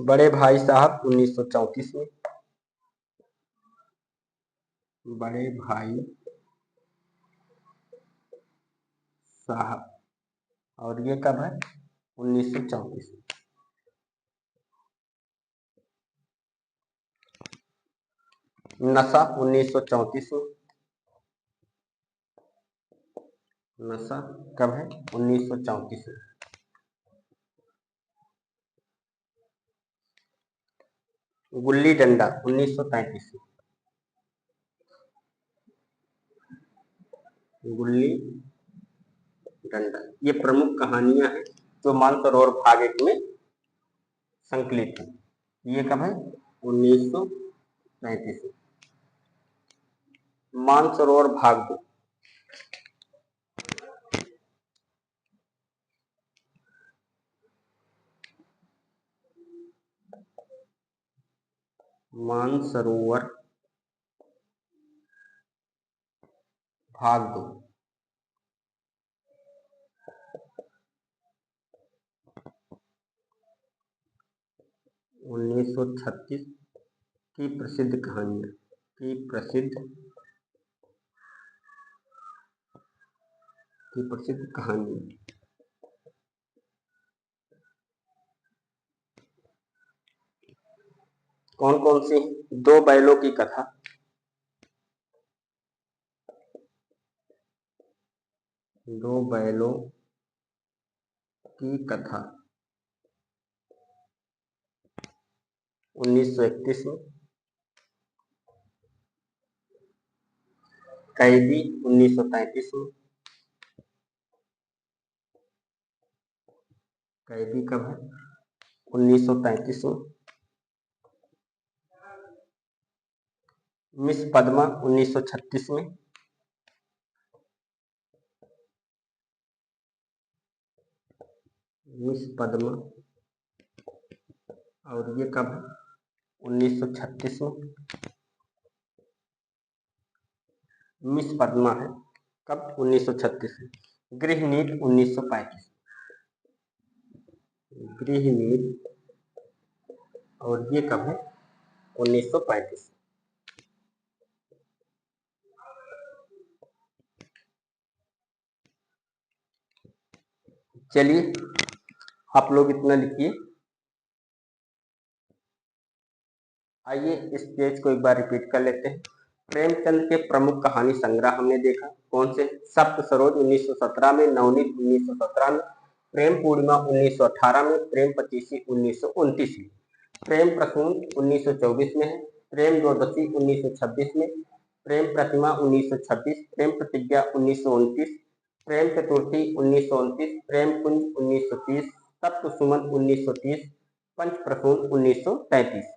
बड़े भाई साहब 1934 में, बड़े भाई साहब, और ये कब है? 1934 में। नशा 1934 में, नशा कब है? 1934 में। गुल्ली डंडा 1933। गुल्ली डंडा ये प्रमुख कहानियां हैं जो मानसरोवर भाग 1 में संकलित है। ये कब है? 1935। मानसरोवर भाग 2। मानसरोवर भाग 2 1936 की प्रसिद्ध कहानियां की प्रसिद्ध कहानियां। कौन कौन सी? दो बैलों की कथा, दो बैलों की कथा 1931 में, कैदी 1933 में। कैदी कब है? 1933 में। मिस पद्मा 1936 में। मिस पद्मा और ये कब है? 1936 में। मिस पद्मा है कब? 1936 में। गृहनीति 1935। गृहनीति और ये कब है? 1935। चलिए आप लोग इतना लिखिए। आइए इस पेज को एक बार रिपीट कर लेते हैं। प्रेमचंद के प्रमुख कहानी संग्रह हमने देखा। कौन से? सप्त सरोज 1917 में, नवनीत 1917 में, प्रेम पूर्णिमा 1918 में, प्रेम पचीसी 1929 में, प्रेम प्रसून 1924 में है, प्रेम द्वादशी 1926 में, प्रेम प्रतिमा 1926, प्रेम प्रतिज्ञा 1929, प्रेम चतुर्थी 1929, प्रेम कुंज 1930, सप्त सुमन 1930, पंच प्रसून 1933।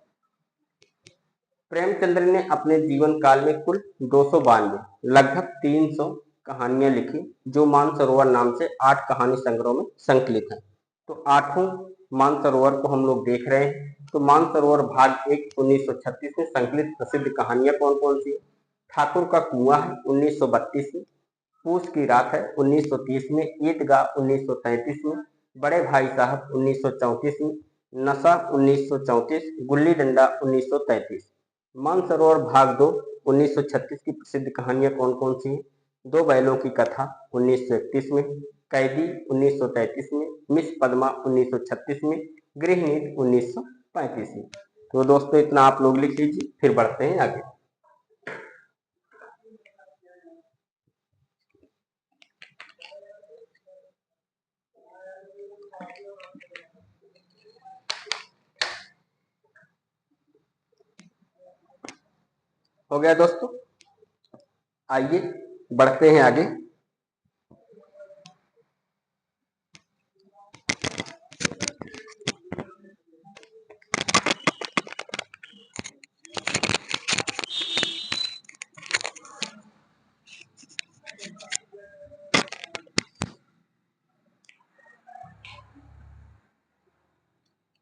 प्रेमचंद्र ने अपने जीवन काल में कुल 292 लगभग 300 कहानियां लिखी जो मानसरोवर नाम से 8 कहानी संग्रह में संकलित है। तो 8वां मानसरोवर को हम लोग देख रहे हैं। तो मानसरोवर भाग 1 1936 में संकलित प्रसिद्ध कहानियां कौन कौन सी? ठाकुर का कुआं है 1932 में, पूस की रात है 1930 में, ईदगाह 1933 में, बड़े भाई साहब 1934 में, नशा 1934, गुल्ली डंडा 1933। मानसरोवर भाग 2 1936 की प्रसिद्ध कहानियां कौन कौन सी हैं? दो बैलों की कथा 1931 में, कैदी 1933 में, मिस पद्मा 1936 में, गृहनीति 1935 में। तो दोस्तों इतना आप लोग लिख लीजिए, फिर बढ़ते हैं आगे। हो गया दोस्तों? आइए बढ़ते हैं आगे।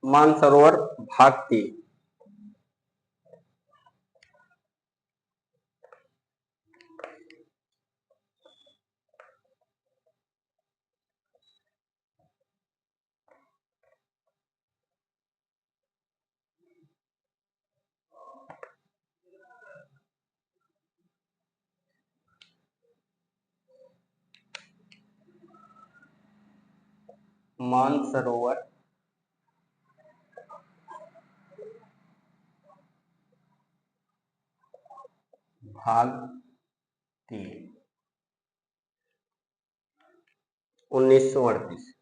मानसरोवर भाग 3। मानसरोवर भाग 3 1938।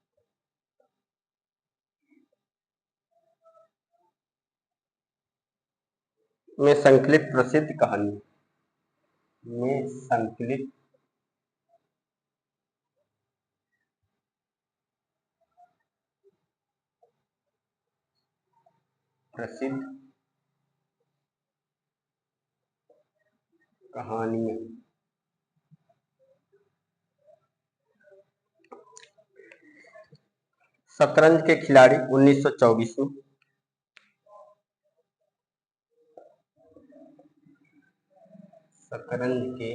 में संकलित प्रसिद्ध कहानी में संकलित प्रसिद्ध कहानियां। शतरंज के खिलाड़ी 1924 में। शतरंज के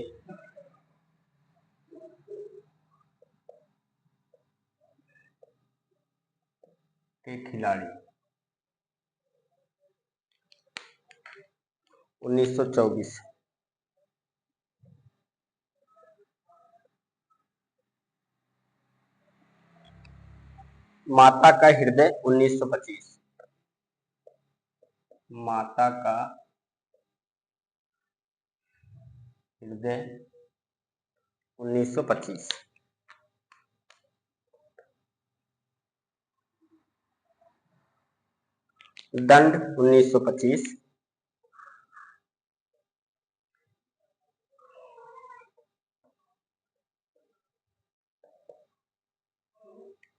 खिलाड़ी 1924। माता का हृदय 1925। माता का हृदय 1925। दंड 1925।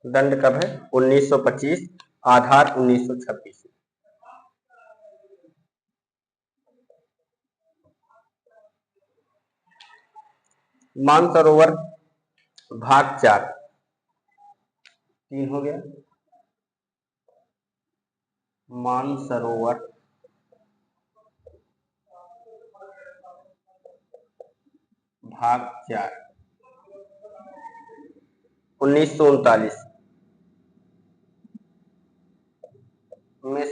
दंड कब है? 1925। आधार 1926। मानसरोवर भाग 4। 3 हो गया। मानसरोवर भाग 4 1939 में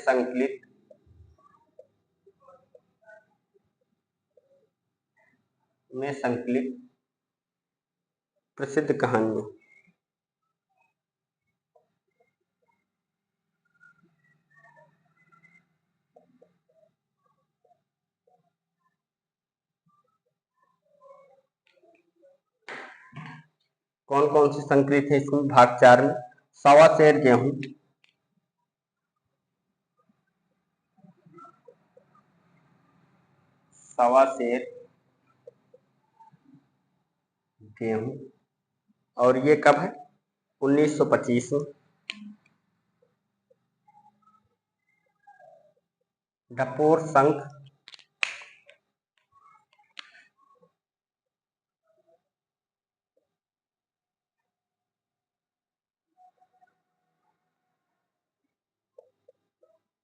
संकलित प्रसिद्ध कहानियां। कौन कौन सी संकलित है इसमें? भाग 4 में सवा सेर गेहूं, सवा सेर गेहूं। और ये कब है? 1925 में। डपोर शंख,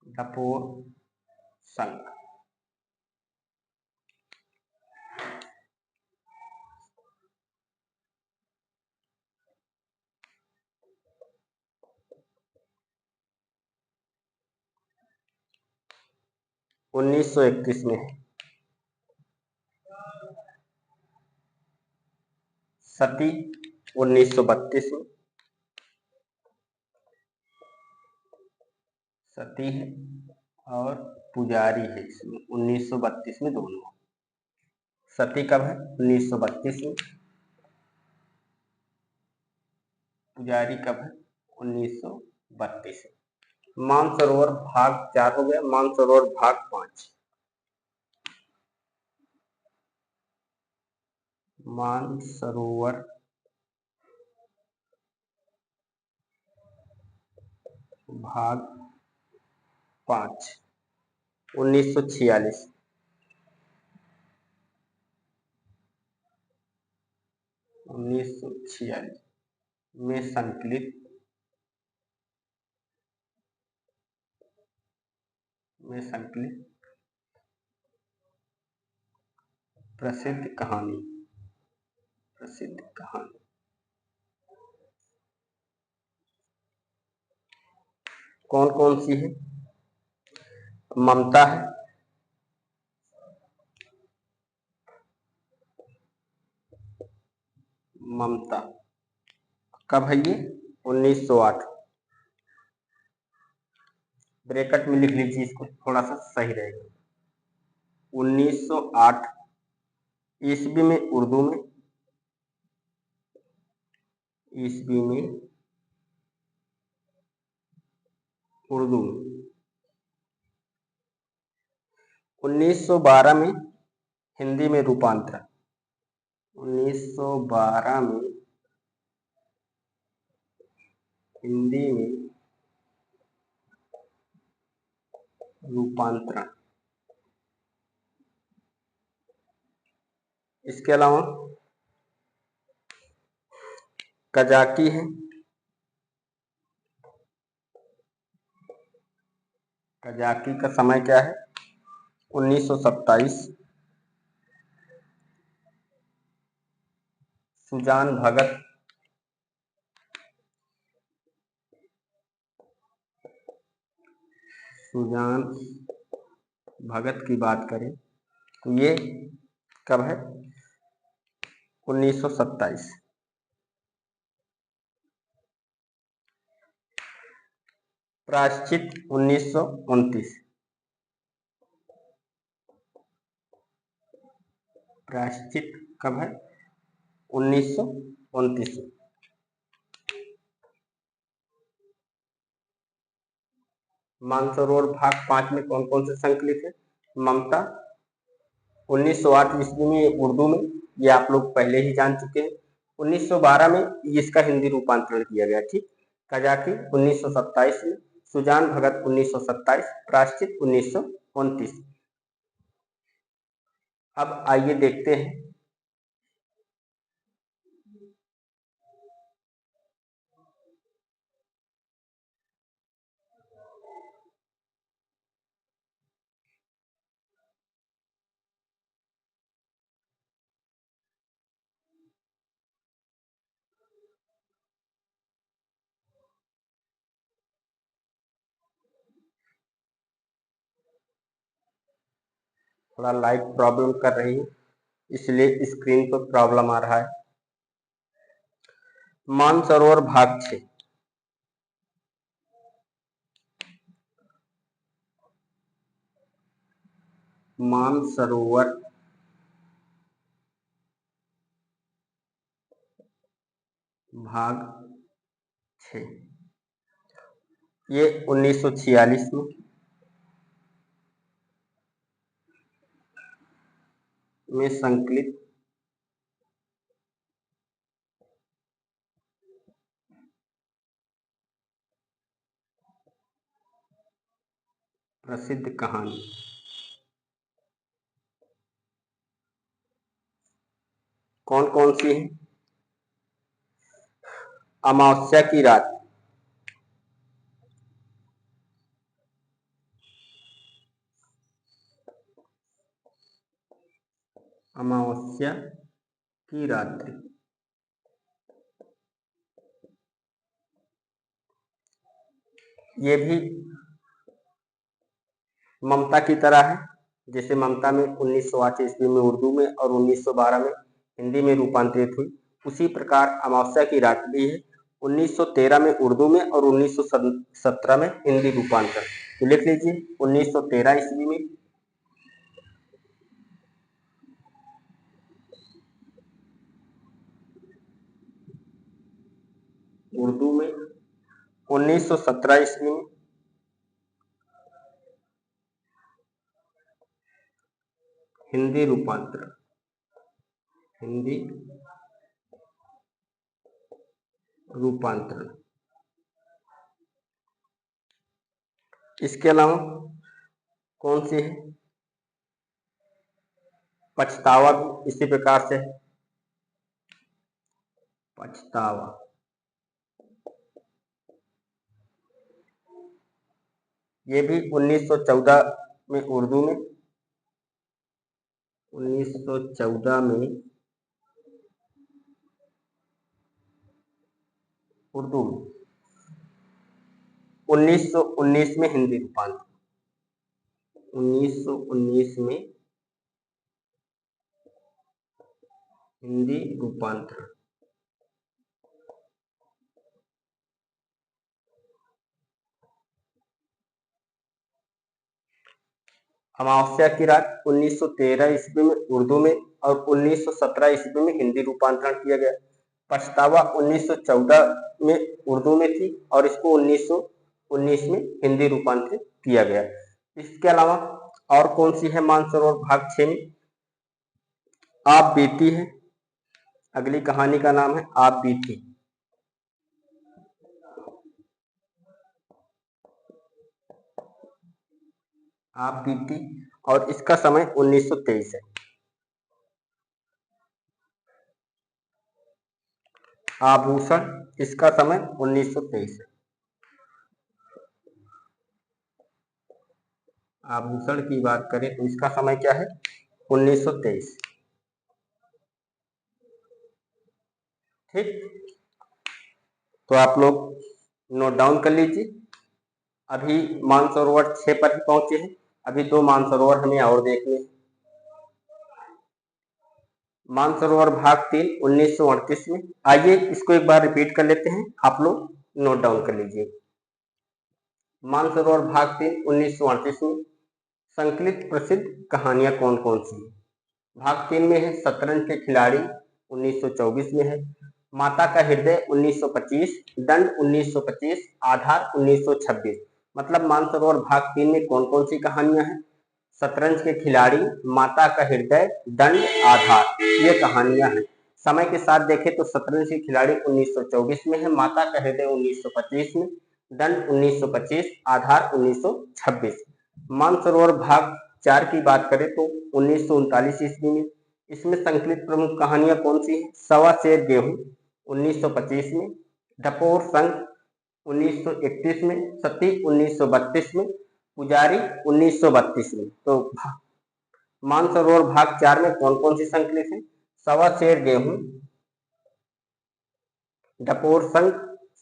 डपोर शंख 1931 में है। सती 1932 में। सती है और पुजारी है इसमें 1932 में दोनों। सती कब है? 1932 में। पुजारी कब है? 1932 में। मानसरोवर भाग 4 हो गया। मानसरोवर भाग 5। मानसरोवर भाग 5 1946 में संकलित प्रसिद्ध कहानी। कौन कौन सी है? ममता है, ममता कब है ये? 1908। ब्रैकेट में लिख लीजिए इसको, थोड़ा सा सही रहेगा। 1908 ईस्वी में उर्दू में, ईस्वी में उर्दू में 1912 में हिंदी में रूपांतरण, 1912 में हिंदी में रूपांतरण। इसके अलावा कजाकी है, कजाकी का समय क्या है? 1927। सुजान भगत, सुजान भगत की बात करें तो ये कब है? 1927। प्रायश्चित 1929, प्रायश्चित कब है? 1929। मानसरोवर भाग 5 में कौन कौन से संकलित है? ममता, 1908 ईस्वी में उर्दू में, ये आप लोग पहले ही जान चुके हैं। 1912 में इसका हिंदी रूपांतरण किया गया, ठीक। कजाकी 1927 में, सुजान भगत 1927, प्रायश्चित 1929। अब आइए देखते हैं थोड़ा लाइट प्रॉब्लम कर रही है, इसलिए स्क्रीन पर प्रॉब्लम आ रहा है। मानसरोवर भाग 6, मानसरोवर भाग 6, ये 1946 में संकलित प्रसिद्ध कहानी। कौन कौन सी है? अमावस्या की रात, अमावस्या की रात्रि, ये भी ममता की तरह है। जैसे ममता में 1908 ईस्वी में उर्दू में और 1912 में हिंदी में रूपांतरित हुई, उसी प्रकार अमावस्या की रात भी है, 1913 में उर्दू में और 1917 में हिंदी रूपांतर। तो लिख लीजिए 1913 ईस्वी में उर्दू में, 1917 ईस्वी में हिंदी रूपांतरण, हिंदी रूपांतरण। इसके अलावा कौन सी है? पछतावा भी इसी प्रकार से है, पछतावा, ये भी 1914 में उर्दू में, 1914 में उर्दू में, 1919 में हिंदी रूपांतरण, 1919 में हिंदी रूपांतरण। अमावस्या की रात 1913 ईस्वी में उर्दू में और 1917 ईस्वी में हिंदी रूपांतरण किया गया। पछतावा 1914 में उर्दू में थी और इसको 1919 में हिंदी रूपांतरित किया गया। इसके अलावा और कौन सी है मानसरोवर भाग 6 में? आप बीती है। अगली कहानी का नाम है आप बीती। आप बीती और इसका समय 1923 है। आभूषण, इसका समय 1923 है। आभूषण की बात करें तो इसका समय क्या है? 1923। ठीक, तो आप लोग नोट डाउन कर लीजिए। अभी मानसरोवर 6 पर ही पहुंचे हैं, अभी 2 मानसरोवर हमें और देखने हैं। मानसरोवर भाग 3 1938 में। आइए इसको एक बार रिपीट कर लेते हैं, आप लोग नोट डाउन कर लीजिए। मानसरोवर भाग 3 1938 में संकलित प्रसिद्ध कहानियां कौन कौन सी हैं? भाग 3 में है शतरंज के खिलाड़ी, 1924 में है। माता का हृदय 1925, दंड 1925, आधार 1926। मतलब मानसरोवर भाग 3 में कौन कौन सी कहानियां हैं? शतरंज के खिलाड़ी, माता का हृदय, दंड, आधार, ये कहानियां हैं। समय के साथ देखें तो शतरंज के खिलाड़ी 1924 में है, माता का हृदय 1925 में, दंड 1925, आधार 1926। मानसरोवर भाग 4 की बात करें तो 1939 ईस्वी में। इसमें संकलित प्रमुख कहानियां कौन सी हैं? सवा शेर गेहूं 1925 में, डपोर संघ 1931 में, सती 1932 में, पुजारी 1932 में। तो मानसरोवर भाग 4 में कौन कौन सी संकलित है? सवा शेर गेहूं, डपोर संघ,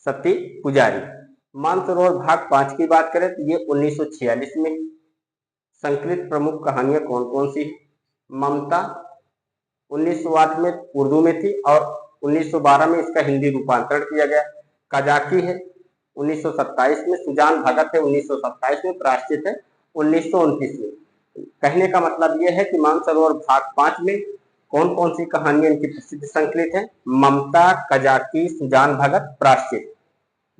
सती, पुजारी। मानसरोवर भाग 5 की बात करें तो ये 1946 में। संकलित प्रमुख कहानियां कौन कौन सी है? ममता 1908 में उर्दू में थी और 1912 में इसका हिंदी रूपांतरण किया गया। कजाकी है 1927 में, सुजान भगत है 1927 में, प्रायश्चित है 1929 में। कहने का मतलब यह है कि मानसरोवर भाग 5 में कौन कौन सी कहानियां इनकी प्रसिद्ध संकलित है? ममता, कजाकी, सुजान भगत, प्रायश्चित।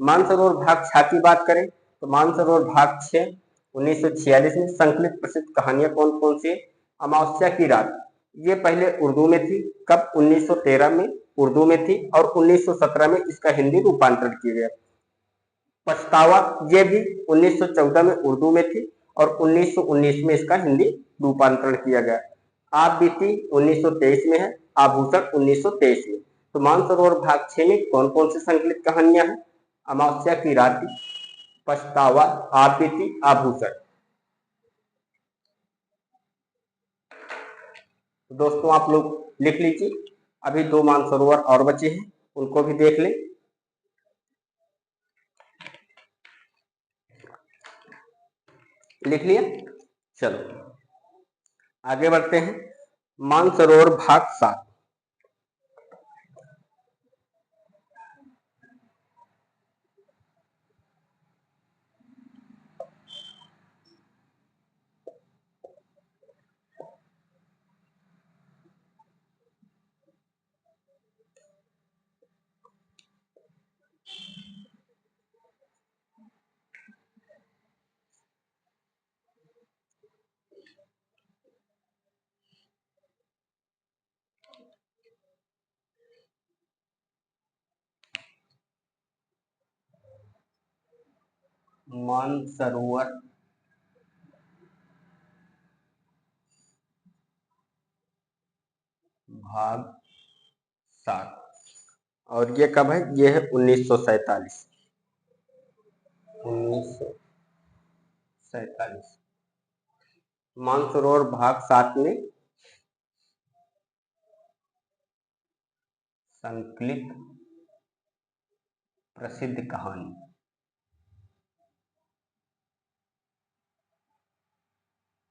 मानसरोवर भाग 6 की बात करें तो मानसरोवर भाग 6 1946 में संकलित प्रसिद्ध कहानियां कौन कौन सी? अमावस्या की रात, ये पहले उर्दू में थी, कब? 1913 में उर्दू में थी और 1917 में इसका हिंदी रूपांतरण किया गया। पछतावा, ये भी 1914 में उर्दू में थी और 1919 में इसका हिंदी रूपांतरण किया गया। आप बीती 1923 में है, आभूषण 1923 में। तो मानसरोवर भाग 6 में कौन कौन सी संकलित कहानियां हैं? अमावस्या की रात, पछतावा, आप बीती, आभूषण। दोस्तों आप लोग लिख लीजिए, अभी 2 मानसरोवर और बचे हैं, उनको भी देख लें। लिख लिया? चलो आगे बढ़ते हैं। मानसरोवर भाग 7। मानसरोवर भाग 7 और ये कब है? ये है 1947। 1947 मानसरोवर भाग 7 में संकलित प्रसिद्ध कहानी,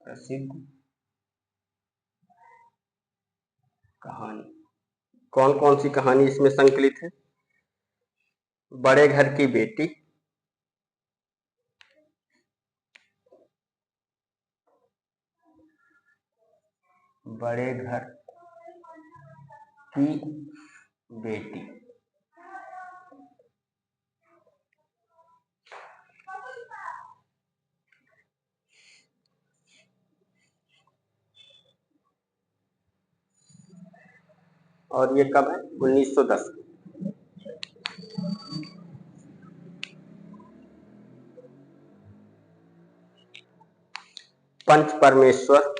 प्रसिद्ध कहानी कौन कौन सी कहानी इसमें संकलित है? बड़े घर की बेटी, बड़े घर की बेटी, और ये कब है? 1910। पंच परमेश्वर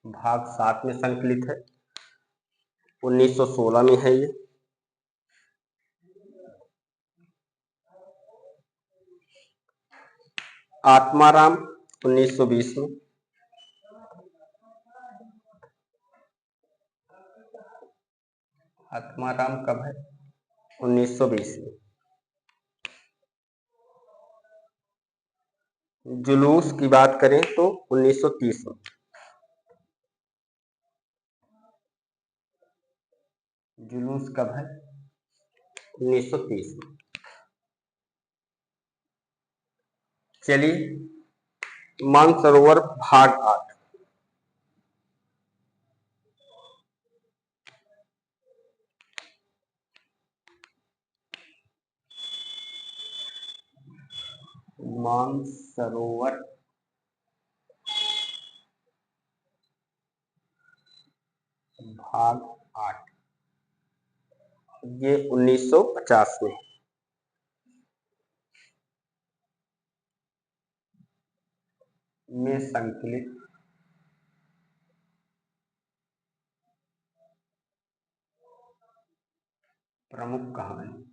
भाग 7 में संकलित है। 1916 में है ये। आत्माराम 1920 में। आत्माराम कब है? 1920 में। जुलूस की बात करें तो 1930 में। जुलूस कब है? 1930 में। चलिए मानसरोवर भाग 8। मानसरोवर भाग 8 ये 1950 में संकलित प्रमुख कहानी।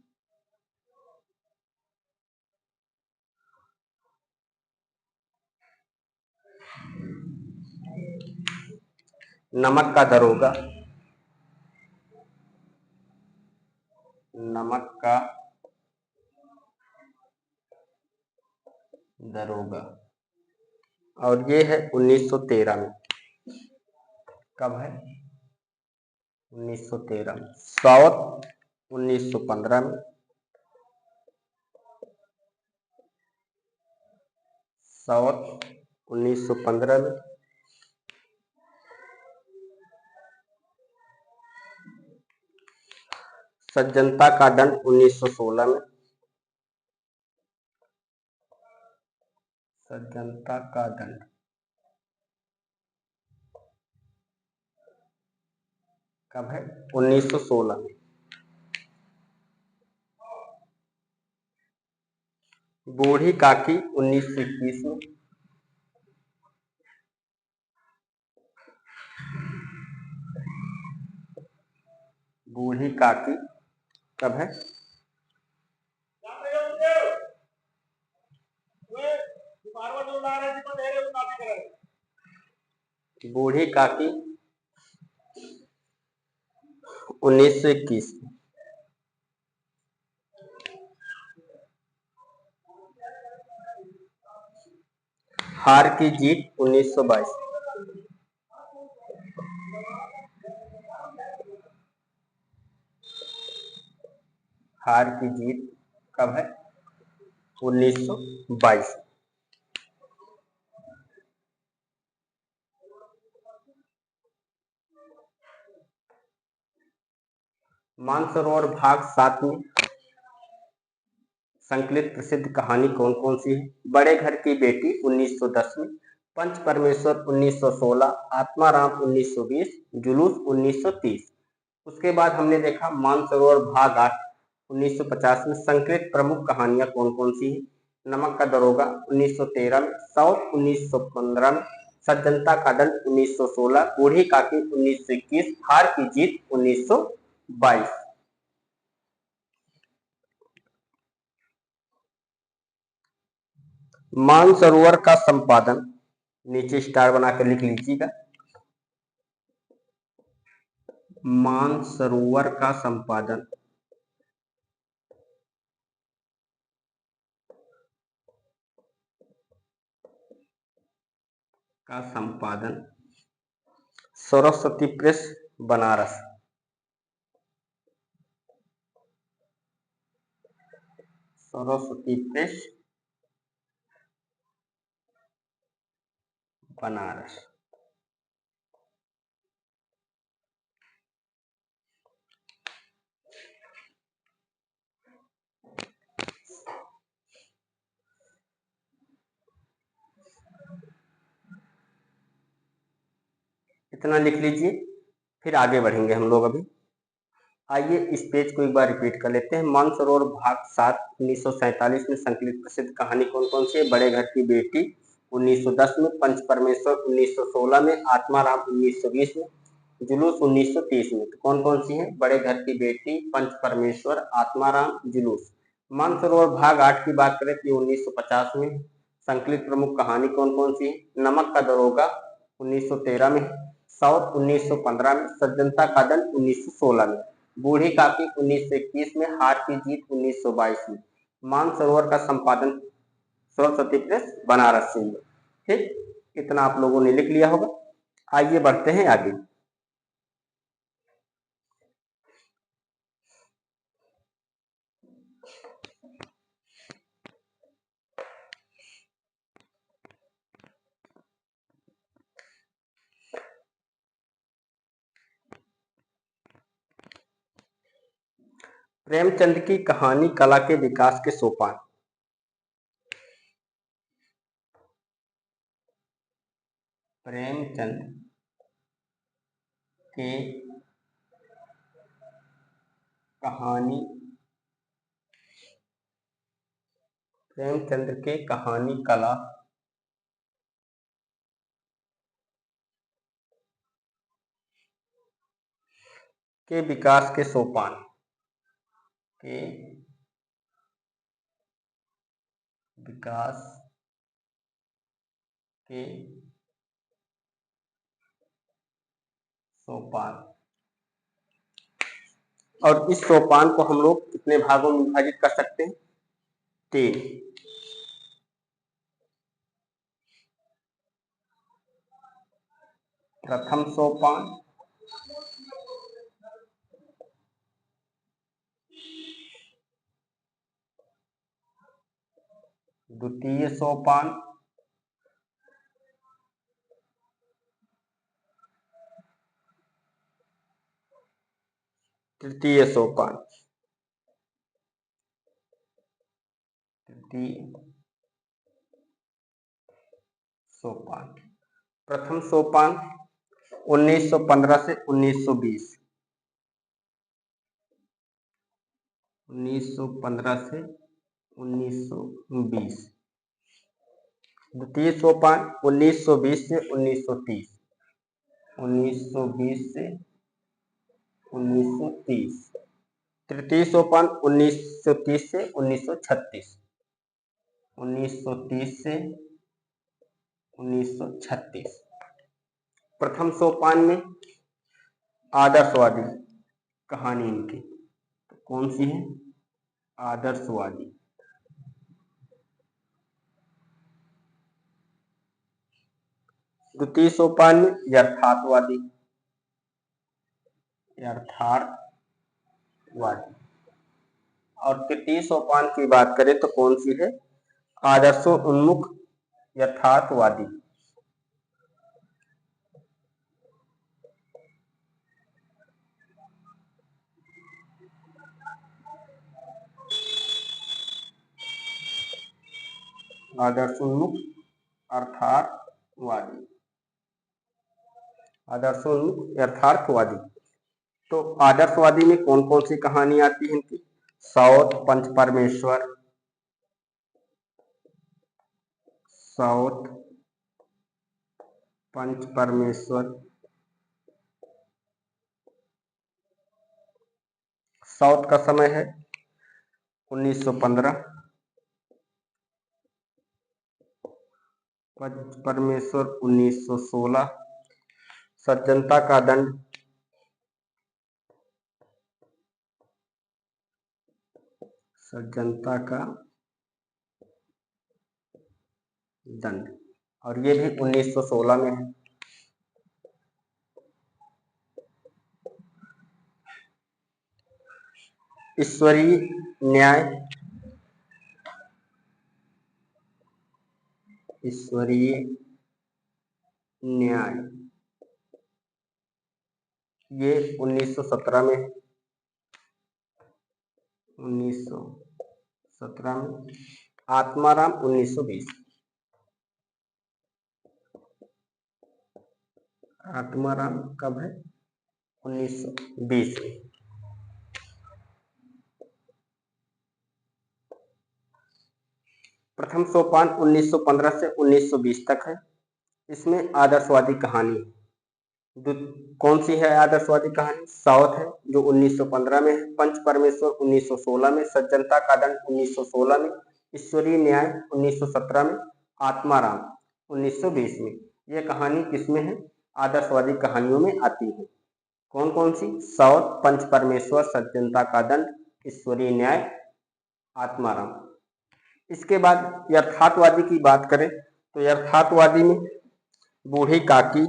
नमक का दरोगा। नमक का दरोगा और ये है 1913 में। कब है? 1913 में। साउथ 1915 में। साउथ 1915 में। सज्जनता का दंड 1916 में। सज्जनता का दंड कब है? 1916 में। बूढ़ी काकी 1921 में। बूढ़ी काकी कब है? बूढ़ी काकी 1921 में। हार की जीत 1922। हार की जीत कब है? 1922। मानसरोवर भाग 7 में संकलित प्रसिद्ध कहानी कौन कौन सी है? बड़े घर की बेटी 1910 में। पंच परमेश्वर 1916। आत्माराम 1920। जुलूस 1930। उसके बाद हमने देखा मानसरोवर भाग 8 1950 में संकलित प्रमुख कहानियां कौन कौन सी है? नमक का दरोगा 1913 में। साउथ 1915 में। सज्जनता का दंड 1916। बूढ़ी काकी 1921। हार की जीत 1922। मानसरोवर का संपादन नीचे स्टार बनाकर लिख लीजिएगा। मानसरोवर का संपादन सरस्वती प्रेस बनारस। सरस्वती प्रेस बनारस। इतना लिख लीजिए, फिर आगे बढ़ेंगे हम लोग अभी। आइए इस पेज को एक बार रिपीट कर लेते हैं। मानसरोवर भाग 7 1947 में संकलित प्रसिद्ध कहानी कौन कौन सी है? बड़े घर की बेटी 1910 में, पंच परमेश्वर 1916 में, आत्माराम 1920 में, जुलूस 1930 में। तो कौन कौन सी है? बड़े घर की बेटी, पंच परमेश्वर, आत्माराम, जुलूस। मानसरोवर भाग 8 की बात करें तो 1950 में। संकलित प्रमुख कहानी कौन कौन सी है? नमक का दरोगा 1913 में, साउथ 1915 में, सज्जनता का दल 1916 में, बूढ़ी काकी 1921 में, हार की जीत 1922 में। मानसरोवर का संपादन सरस्वती प्रेस बनारस से है। ठीक, इतना आप लोगों ने लिख लिया होगा। आइए बढ़ते हैं आगे। प्रेमचंद की कहानी कला के विकास के सोपान। प्रेमचंद के कहानी प्रेमचंद के कहानी कला के विकास के सोपान के विकास के सोपान। और इस सोपान को हम लोग कितने भागों में विभाजित कर सकते हैं? 3। प्रथम सोपान, द्वितीय सोपान, तृतीय सोपान। प्रथम सोपान 1915 से 1920। 1915 से 1920। द्वितीय सोपान 1920 से 1930। 1920 से 1930। तृतीय सोपान 1930 से 1936। 1930 से 1936। प्रथम सोपान में आदर्शवादी कहानी इनकी, तो कौन सी है? आदर्शवादी। द्वितीय सोपान में यथार्थवादी। और तृतीय सोपान की बात करें तो कौन सी है? आदर्शोन्मुख यथार्थवादी। आदर्शोन्मुख अर्थार्थवादी। आदर्शोन्मुख यथार्थवादी। तो आदर्शवादी में कौन कौन सी कहानी आती है इनकी? साउथ पंच परमेश्वर, साउथ पंच परमेश्वर। साउथ का समय है 1915। पंच परमेश्वर 1916। सज्जनता का दंड 1916 और ये भी 1916 में है। ईश्वरीय न्याय, ईश्वरीय न्याय ये 1917 में है। 1917 में। आत्माराम 1920। आत्माराम कब है? 1920 में। प्रथम सोपान 1915 से 1920 तक है। इसमें आदर्शवादी कहानी है। कौन सी है आदर्शवादी कहानी? साउथ है जो 1915 में है, पंच परमेश्वर 1916 में, सज्जनता का दंड 1916 में, ईश्वरीय न्याय 1917 में, आत्माराम 1920 में। यह कहानी किसमें है? आदर्शवादी कहानियों में आती है। कौन कौन सी? साउथ, पंच परमेश्वर, सज्जनता का दंड, ईश्वरीय न्याय, आत्माराम। इसके बाद यथार्थवादी की बात करें तो यथार्थवादी में बूढ़ी काकी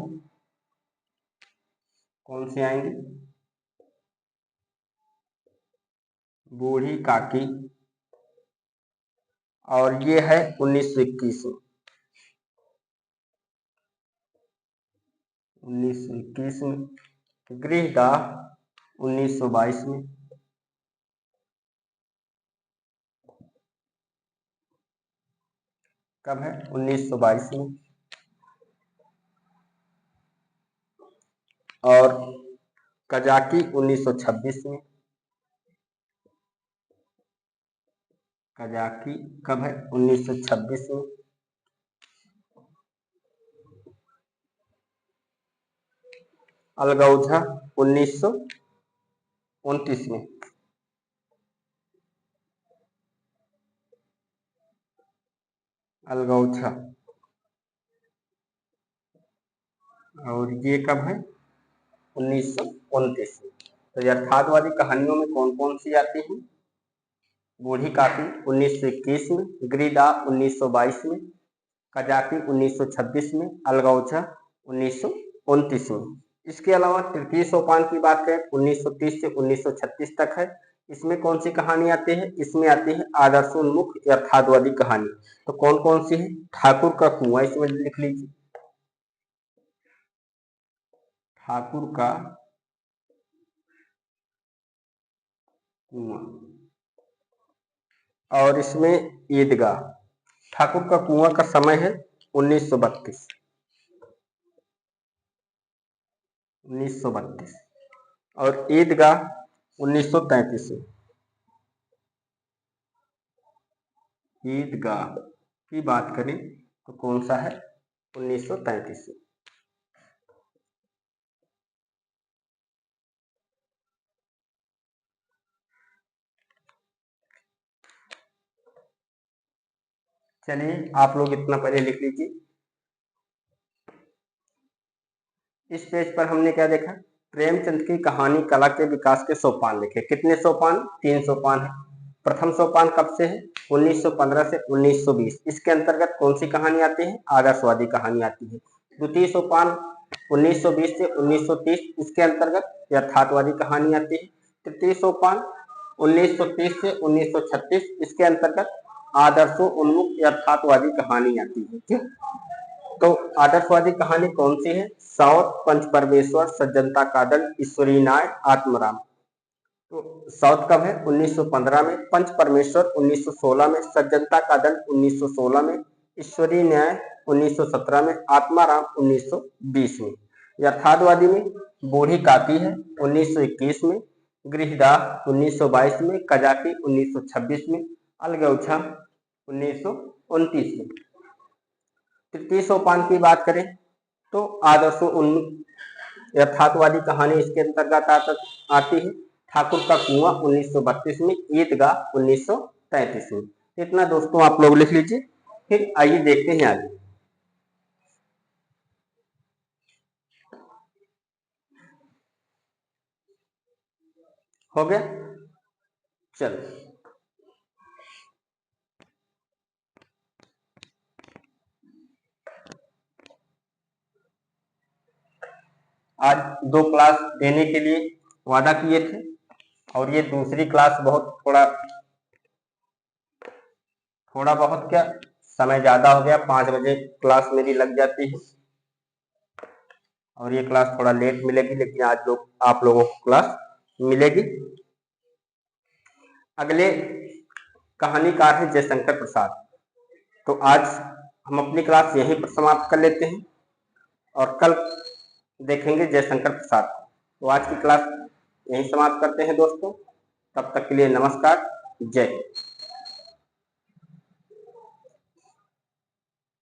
कौन सी आएंगी? बूढ़ी काकी, और ये है 1921 में। 1921 में। गृहदाह 1922 में। कब है? 1922 में। और कजाकी 1926 में। कजाकी कब है? 1926 में। अलगौझा 1929 में। अलगौझा, और ये कब है? 1929 में। तो यथार्थवादी कहानियों में कौन कौन सी आती है? बूढ़ी काकी 1921 में, गिरिदाह 1922 में, कजाकी 1926 में, अलगौझा 1929 में। इसके अलावा तृतीय सोपान की बात करें 1930 से 1936 तक है। इसमें कौन सी कहानी आती है? इसमें आती है आदर्शोन्मुख यथार्थवादी कहानी। तो कौन कौन सी है? ठाकुर का कुआं, इसमें लिख लीजिए, ठाकुर का कुआं। और इसमें ईदगाह। ठाकुर का कुआं का समय है 1932। 1932 और ईदगाह 1933 में। ईदगाह की बात करें तो कौन सा है? 1933 में। चलिए आप लोग इतना पहले लिख लीजिए। इस पेज पर हमने क्या देखा? प्रेमचंद की कहानी कला के विकास के सोपान लिखे। कितने सोपान? 3 सोपान है। प्रथम सोपान कब से है? 1915 से 1920। इसके अंतर्गत कौन सी कहानी आती है? आदर्शवादी कहानी आती है। द्वितीय सोपान 1920 से 1930। इसके अंतर्गत यथार्थवादी कहानी आती है। तृतीय सोपान 1930 से 1936। इसके अंतर्गत आदर्शों उन्मुख यथार्थवादी कहानी आती है। ठीक, तो आदर्शवादी कहानी कौन सी है? साउथ, पंच परमेश्वर, सज्जनता का दंड, ईश्वरीय न्याय, आत्मराम। तो साउथ कब है? 1915 में, पंच परमेश्वर 1916 में, सज्जनता का दंड 1916 में, ईश्वरीय न्याय 1917 में, आत्माराम 1920 में। यथार्थवादी में बूढ़ी काकी है 1921 में, गृहदाह 1922 में, कजाकी 1926 में, अलगौछा 1929 में। तृतीय सोपान की बात करें तो आदर्शों उन्मुख यथार्थवादी कहानी इसके अंतर्गत आती है। ठाकुर का कुआं 1932 में, ईदगाह 1933 में। इतना दोस्तों आप लोग लिख लीजिए। फिर आइए देखते हैं आगे। हो गया? चलो आज 2 क्लास देने के लिए वादा किए थे, और ये दूसरी क्लास बहुत थोड़ा बहुत क्या समय ज्यादा हो गया। 5 बजे क्लास मेरी लग जाती है और ये क्लास थोड़ा लेट मिलेगी, लेकिन आज लोग आप लोगों को क्लास मिलेगी। अगले कहानीकार है जयशंकर प्रसाद। तो आज हम अपनी क्लास यहीं पर समाप्त कर लेते हैं और कल देखेंगे जयशंकर प्रसाद को। तो आज की क्लास यहीं समाप्त करते हैं दोस्तों। तब तक के लिए नमस्कार, जय हिंद।